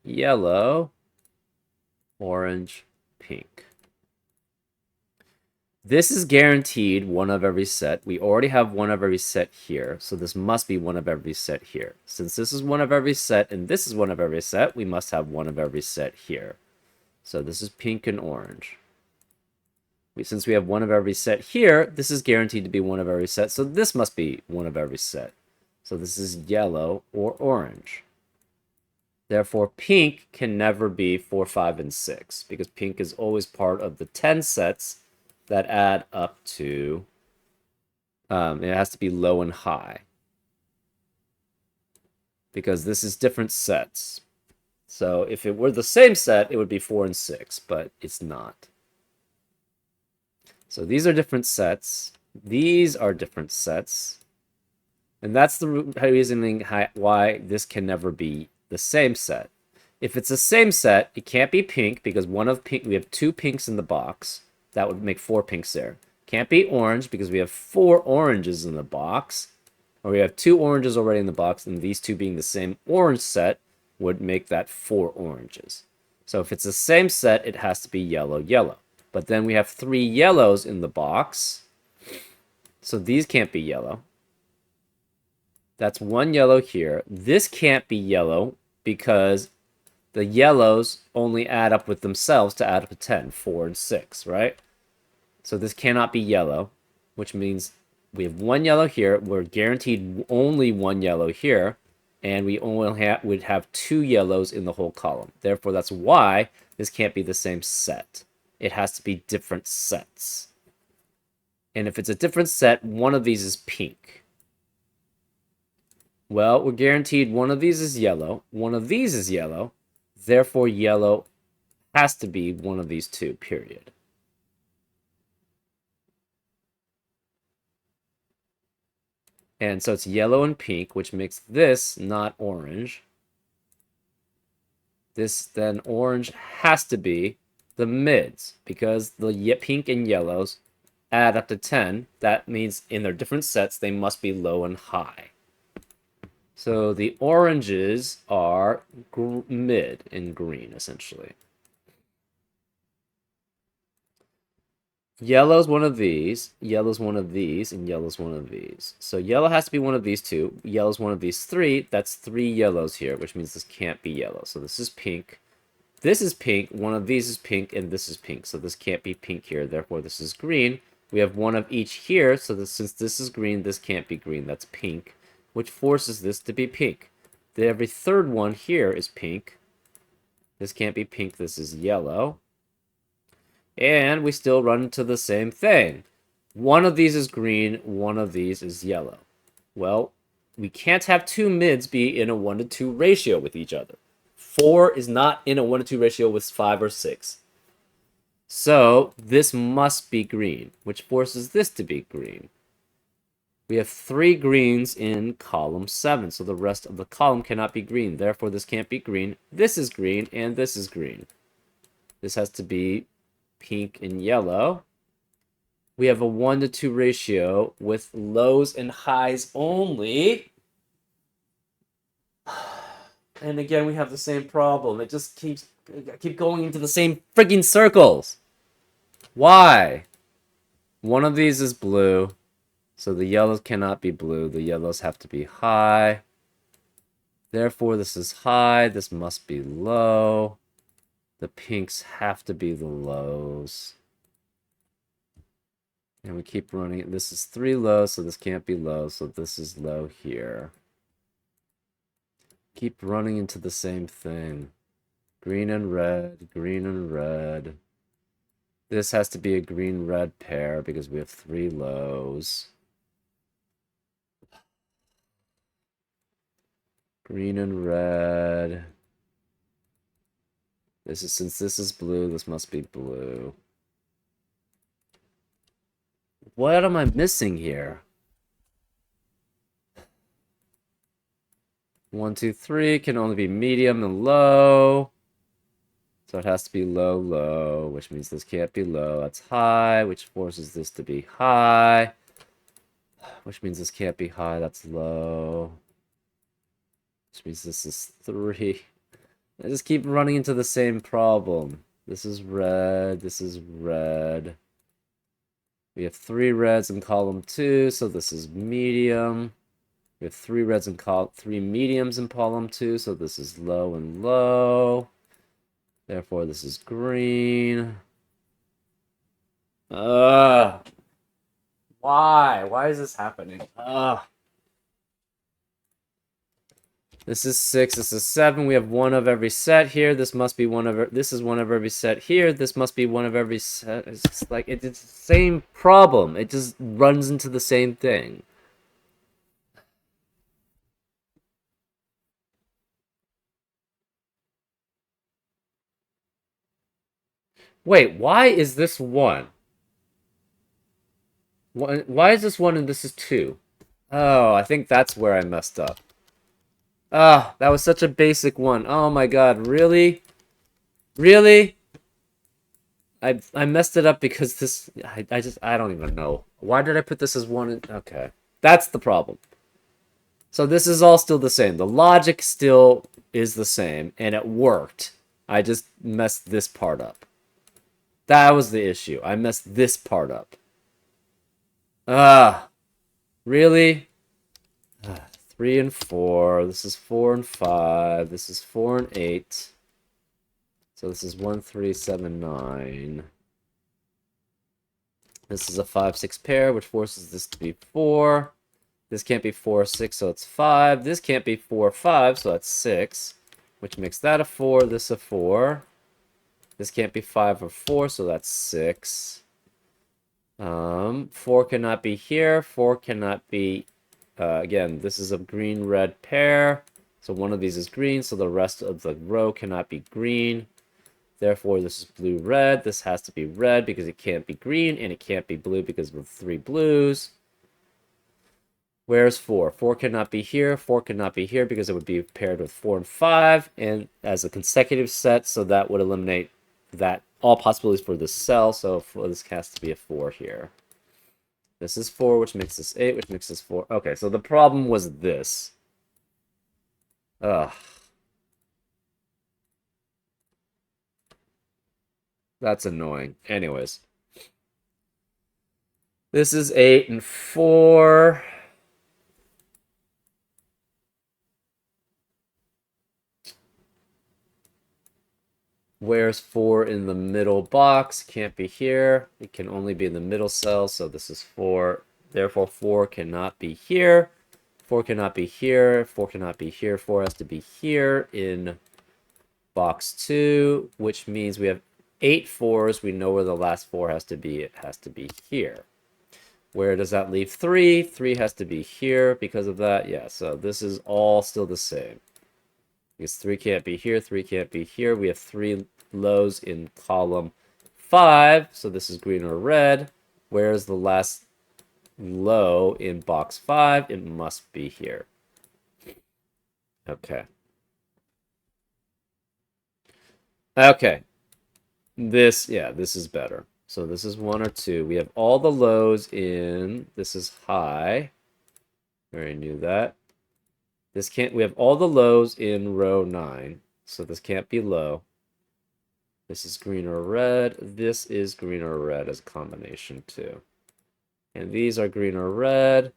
yellow. Orange, pink. This is guaranteed one of every set. We already have one of every set here, so this must be one of every set here. Since this is one of every set and this is one of every set, we must have one of every set here. So this is pink and orange. Since we have one of every set here, this is guaranteed to be one of every set, so this must be one of every set. So this is yellow or orange. Therefore, pink can never be 4, 5, and 6, because pink is always part of the 10 sets that add up to, it has to be low and high. Because this is different sets. So if it were the same set, it would be 4 and 6, but it's not. So these are different sets. These are different sets. And that's the reasoning why this can never be the same set. If it's the same set, it can't be pink because one of pink, we have 2 pinks in the box. That would make 4 pinks there. Can't be orange because we have 4 oranges in the box. Or we have 2 oranges already in the box, and these 2 being the same orange set would make that 4 oranges. So if it's the same set, it has to be yellow, yellow. But then we have 3 yellows in the box. So these can't be yellow. That's 1 yellow here. This can't be yellow because the yellows only add up with themselves to add up to 10, 4 and 6, right? So this cannot be yellow, which means we have 1 yellow here. We're guaranteed only 1 yellow here, and we only would have 2 yellows in the whole column. Therefore, that's why this can't be the same set. It has to be different sets. And if it's a different set, one of these is pink. Well, we're guaranteed one of these is yellow, one of these is yellow, therefore yellow has to be one of these 2, period. And so it's yellow and pink, which makes this not orange. This then orange has to be the mids, because the pink and yellows add up to 10. That means in their different sets, they must be low and high. So the oranges are mid in green, essentially. Yellow's one of these, yellow's one of these, and yellow's one of these. So yellow has to be one of these 2. Yellow's one of these 3. That's 3 yellows here, which means this can't be yellow. So this is pink. This is pink. One of these is pink, and this is pink. So this can't be pink here. Therefore, this is green. We have one of each here. So since this is green, this can't be green. That's pink, which forces this to be pink. Every third one here is pink. This can't be pink. This is yellow. And we still run into the same thing. One of these is green, one of these is yellow. Well, we can't have 2 mids be in a 1-to-2 ratio with each other. 4 is not in a 1-to-2 ratio with 5 or 6. So this must be green, which forces this to be green. We have 3 greens in column 7, so the rest of the column cannot be green. Therefore, this can't be green. This is green, and this is green. This has to be pink, and yellow. We have a 1 to 2 ratio with lows and highs only. And again, we have the same problem. It just keep going into the same freaking circles. Why? One of these is blue, so the yellows cannot be blue. The yellows have to be high. Therefore, this is high. This must be low. The pinks have to be the lows. And we keep running. This is 3 low, so this can't be low. So this is low here. Keep running into the same thing. Green and red, green and red. This has to be a green-red pair because we have 3 lows. Green and red. Since this is blue, this must be blue. What am I missing here? 1, 2, 3 can only be medium and low. So it has to be low, low, which means this can't be low. That's high, which forces this to be high. Which means this can't be high, that's low. Which means this is 3. I just keep running into the same problem. This is red, this is red. We have 3 reds in column 2, so this is medium. We have 3 reds and 3 mediums in column 2, so this is low and low. Therefore, this is green. Why? Why is this happening? This is 6, this is 7. We have 1 of every set here. This must be one of this is 1 of every set here. This must be 1 of every set. It's just like it's the same problem. It just runs into the same thing. Wait, why is this 1? Why is this 1 and this is 2? Oh, I think that's where I messed up. Ah, that was such a basic one. Oh my god, really? Really? I messed it up because this... I don't even know. Why did I put this as 1? Okay. That's the problem. So this is all still the same. The logic still is the same, and it worked. I just messed this part up. That was the issue. I messed this part up. Really? 3 and 4. This is 4 and 5. This is 4 and 8. So this is 1, 3, 7, 9. This is a 5, 6 pair, which forces this to be 4. This can't be 4, 6, so it's 5. This can't be 4, 5, so that's 6. Which makes that a 4, this a 4. This can't be 5 or 4, so that's 6. 4 cannot be here. 4 cannot be... again, this is a green-red pair. So one of these is green, so the rest of the row cannot be green. Therefore, this is blue-red. This has to be red because it can't be green, and it can't be blue because of 3 blues. Where's 4? 4 cannot be here. 4 cannot be here because it would be paired with 4 and 5, and as a consecutive set, so that would eliminate that all possibilities for this cell, so this has to be a 4 here. This is 4, which makes this 8, which makes this 4. Okay, so the problem was this. Ugh. That's annoying. Anyways. This is 8 and 4. Where's 4 in the middle box? Can't be here. It can only be in the middle cell, so this is 4. Therefore, 4 cannot be here. 4 cannot be here. 4 cannot be here. 4 has to be here in box 2, which means we have 8 4s. We know where the last 4 has to be. It has to be here. Where does that leave 3? 3 has to be here because of that. Yeah, so this is all still the same. Because 3 can't be here, 3 can't be here. We have 3 lows in column 5, so this is green or red. Where's the last low in box 5? It must be here. Okay. Okay. This, yeah, this is better. So this is 1 or 2. We have all the lows in, this is high. I already knew that. This can't, we have all the lows in row 9. So this can't be low. This is green or red. This is green or red as a combination too. And these are green or red.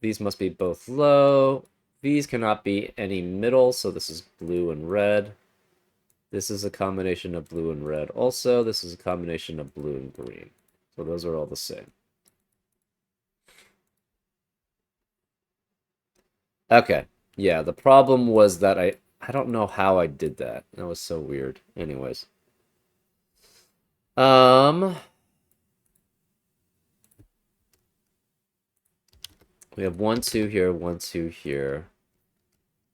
These must be both low. These cannot be any middle, so this is blue and red. This is a combination of blue and red also. This is a combination of blue and green. So those are all the same. Okay. Yeah, the problem was that I don't know how I did that. That was so weird. Anyways. We have 1, 2 here, 1, 2 here.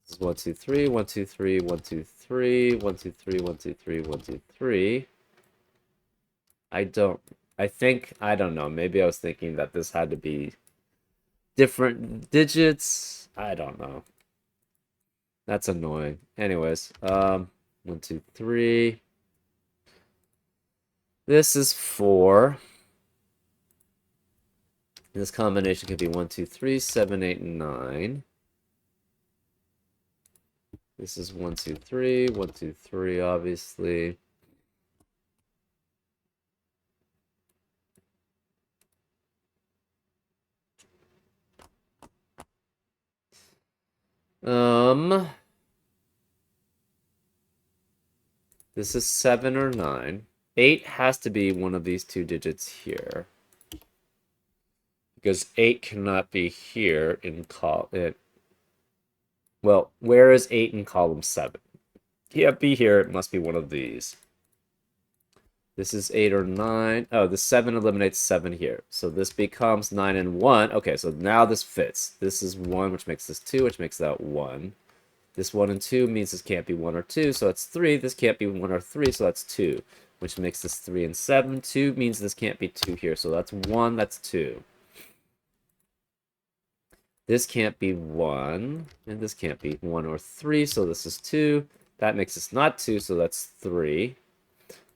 This is 1, 2, 3, 1, 2, 3, 1, 2, 3, 1, 2, 3, 1, 2, 3, 1, 2, 3. I don't know. Maybe I was thinking that this had to be different digits. I don't know. That's annoying. Anyways, 1, 2, 3. This is 4. This combination could be 1, 2, 3, 7, 8, 9. This is 1, 2, 3, 1, 2, 3, obviously. This is 7 or 9. 8 has to be one of these two digits here. Because 8 cannot be here in column. Well, where is 8 in column 7? Can't be here. It must be one of these. This is 8 or 9. Oh, the 7 eliminates 7 here. So this becomes 9 and 1. Okay, so now this fits. This is 1, which makes this 2, which makes that 1. This 1 and 2 means this can't be 1 or 2, so that's 3. This can't be 1 or 3, so that's 2, which makes this 3 and 7. 2 means this can't be 2 here, so that's 1, that's 2. This can't be 1, and this can't be 1 or 3, so this is 2. That makes this not 2, so that's 3.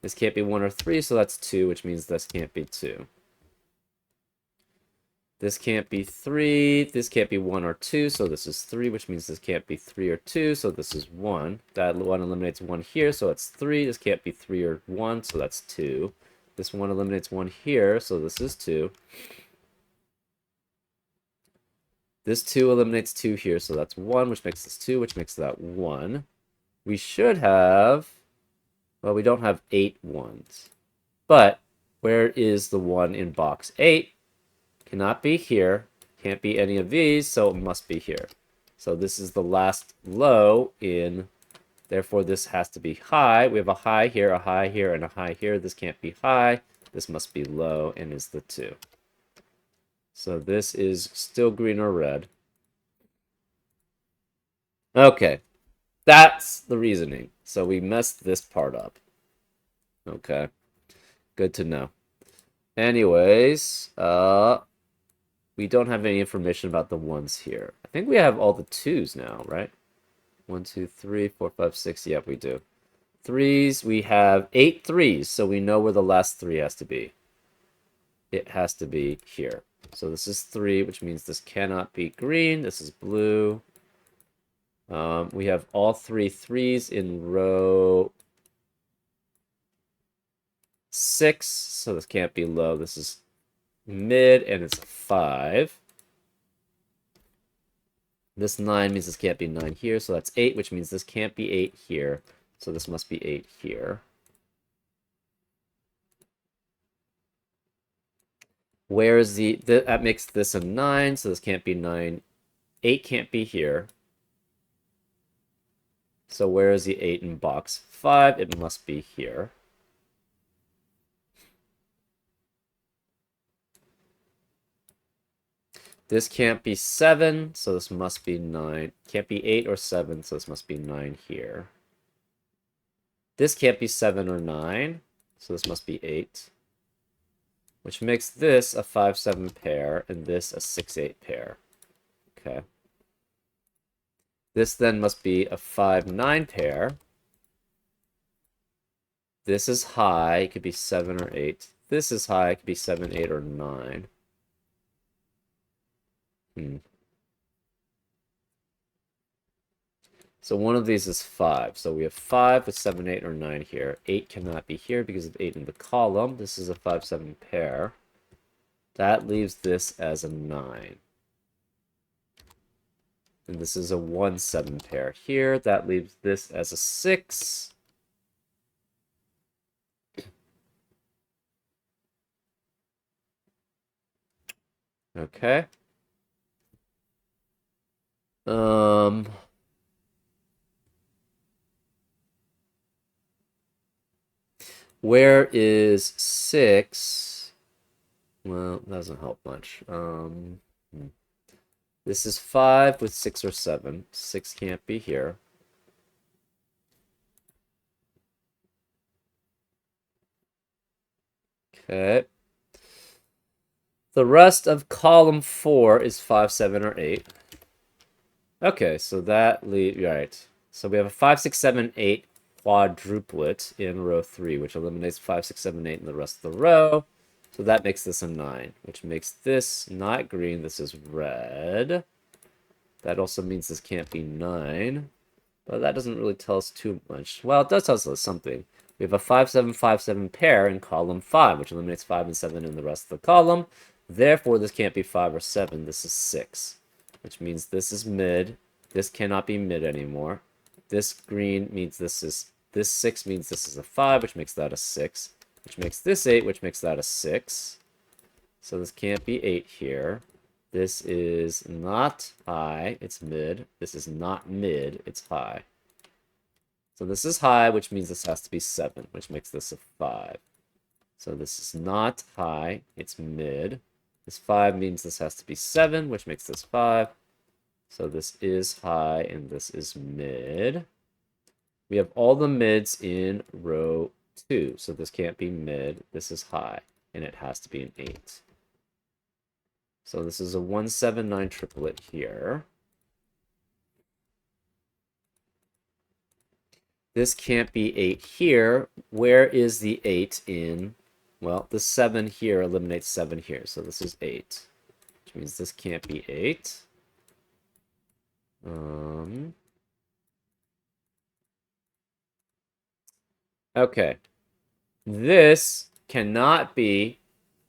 This can't be 1 or 3, so that's 2, which means this can't be 2. This can't be 3, this can't be 1 or 2, so this is 3, which means this can't be 3 or 2, so this is 1. That 1 eliminates 1 here, so it's 3. This can't be 3 or 1, so that's 2. This 1 eliminates 1 here, so this is 2. This 2 eliminates 2 here, so that's 1, which makes this 2, which makes that 1. We should have... Well, we don't have 8 ones. But where is the 1 in box 8? Cannot be here. Can't be any of these, so it must be here. So this is the last low in... Therefore, this has to be high. We have a high here, a high here, and a high here. This can't be high. This must be low, and is the 2. So this is still green or red. Okay. That's the reasoning. So we messed this part up. Okay. Good to know. Anyways, we don't have any information about the 1s here. I think we have all the 2s now, right? 1, 2, 3, 4, 5, 6. Yep, we do. 3s, we have 8 3s, so we know where the last 3 has to be. It has to be here. So this is 3, which means this cannot be green. This is blue. We have all 3 3s in row 6, so this can't be low. This is mid, and it's a 5. This 9 means this can't be 9 here, so that's 8, which means this can't be 8 here. So this must be 8 here. Where is that makes this a 9, so this can't be 9. 8 can't be here. So where is the 8 in box 5? It must be here. This can't be 7, so this must be 9. Can't be 8 or 7, so this must be 9 here. This can't be 7 or 9, so this must be 8. Which makes this a 5-7 pair, and this a 6-8 pair. Okay. This then must be a 5-9 pair. This is high. It could be 7 or 8. This is high. It could be 7, 8, or 9. So one of these is 5. So we have 5 with 7, 8, or 9 here. 8 cannot be here because of 8 in the column. This is a 5, 7 pair. That leaves this as a 9. And this is a 1, 7 pair here. That leaves this as a 6. Okay. Where is 6? Well, that doesn't help much. This is 5 with 6 or 7. 6 can't be here. Okay. The rest of column 4 is 5, 7, or 8. Okay, so that leaves... Right. So we have a 5, 6, 7, 8 quadruplet in row 3, which eliminates 5, 6, 7, 8 in the rest of the row. So that makes this a 9, which makes this not green. This is red. That also means this can't be 9. But that doesn't really tell us too much. Well, it does tell us something. We have a 5, 7, 5, 7 pair in column 5, which eliminates 5 and 7 in the rest of the column. Therefore, this can't be 5 or 7. This is 6, which means this is mid. This cannot be mid anymore. This green means this is... This 6 means this is a 5, which makes that a 6, which makes this 8, which makes that a 6. So this can't be 8 here. This is not high, it's mid. This is not mid, it's high. So this is high, which means this has to be 7, which makes this a 5. So this is not high, it's mid. This 5 means this has to be 7, which makes this 5. So this is high, and this is mid. We have all the mids in row 2, so this can't be mid. This is high, and it has to be an 8. So this is a 1, 7, 9 triplet here. This can't be 8 here. Where is the 8 in? Well, the 7 here eliminates 7 here, so this is 8. Which means this can't be 8. Okay. This cannot be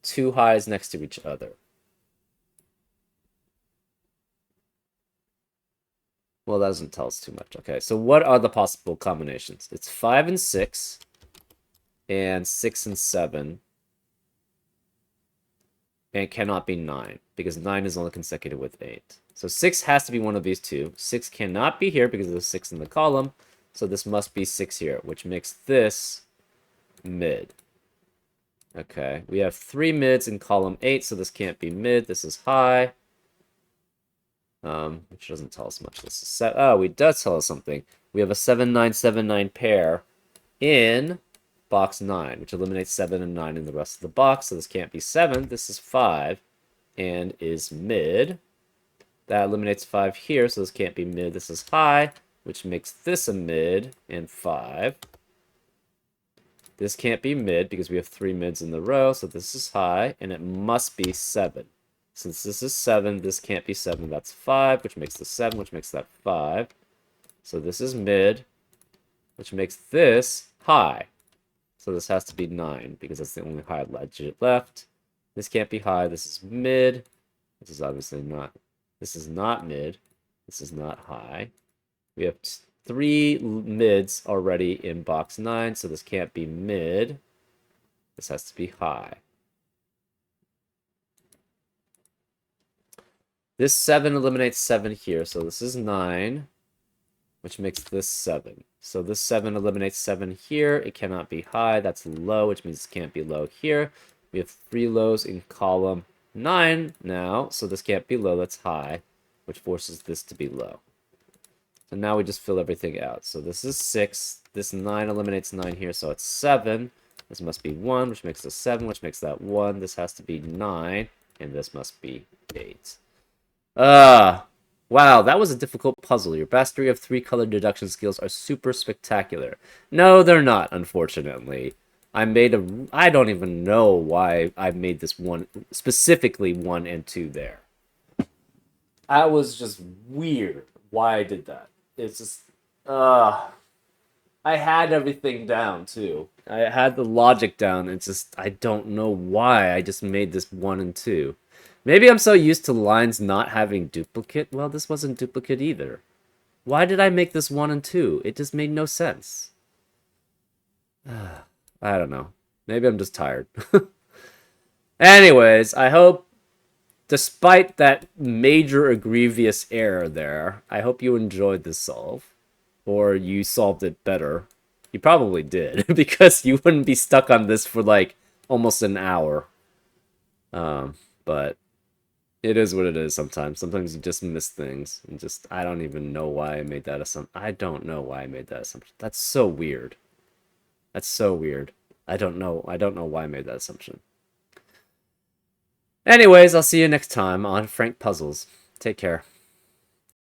two highs next to each other. Well, that doesn't tell us too much. Okay, so what are the possible combinations? It's 5 and 6, and 6 and 7, and it cannot be 9, because 9 is only consecutive with 8. So 6 has to be one of these two. 6 cannot be here because of the 6 in the column, so this must be 6 here, which makes this mid. Okay, we have 3 mids in column 8, so this can't be mid. This is high. Which doesn't tell us much. This is it does tell us something. We have a 7, 9, 7, 9 pair in box 9, which eliminates 7 and 9 in the rest of the box, so this can't be 7. This is 5 and is mid. That eliminates 5 here, so this can't be mid. This is high, which makes this a mid and 5. This can't be mid because we have 3 mids in the row, so this is high, and it must be 7. Since this is 7, this can't be 7. That's 5, which makes this 7, which makes that 5. So this is mid, which makes this high. So this has to be 9, because that's the only high digit left. This can't be high. This is mid. This is obviously not... This is not mid. This is not high. We have 3 mids already in box 9, so this can't be mid. This has to be high. This 7 eliminates 7 here, so this is 9, which makes this 7. So this 7 eliminates 7 here. It cannot be high. That's low, which means it can't be low here. We have 3 lows in column 9 now, so this can't be low. That's high, which forces this to be low. So now we just fill everything out. So this is 6. This 9 eliminates 9 here, so it's 7. This must be 1, which makes this 7, which makes that 1. This has to be 9, and this must be 8. Wow, that was a difficult puzzle. Your mastery of three-color deduction skills are super spectacular. No, they're not, unfortunately. I don't even know why I made this one, specifically 1 and 2 there. That was just weird why I did that. It's just, I had everything down too. I had the logic down. It's just, I don't know why I just made this 1 and 2. Maybe I'm so used to lines not having duplicate. Well, this wasn't duplicate either. Why did I make this 1 and 2? It just made no sense. I don't know. Maybe I'm just tired. Anyways, I hope, despite that major egregious error there, I hope you enjoyed this solve. Or you solved it better. You probably did, because you wouldn't be stuck on this for like almost an hour. But it is what it is sometimes. Sometimes you just miss things. And just, I don't even know why I made that assumption. I don't know why I made that assumption. That's so weird. That's so weird. I don't know. I don't know why I made that assumption. Anyways, I'll see you next time on Frank Puzzles. Take care.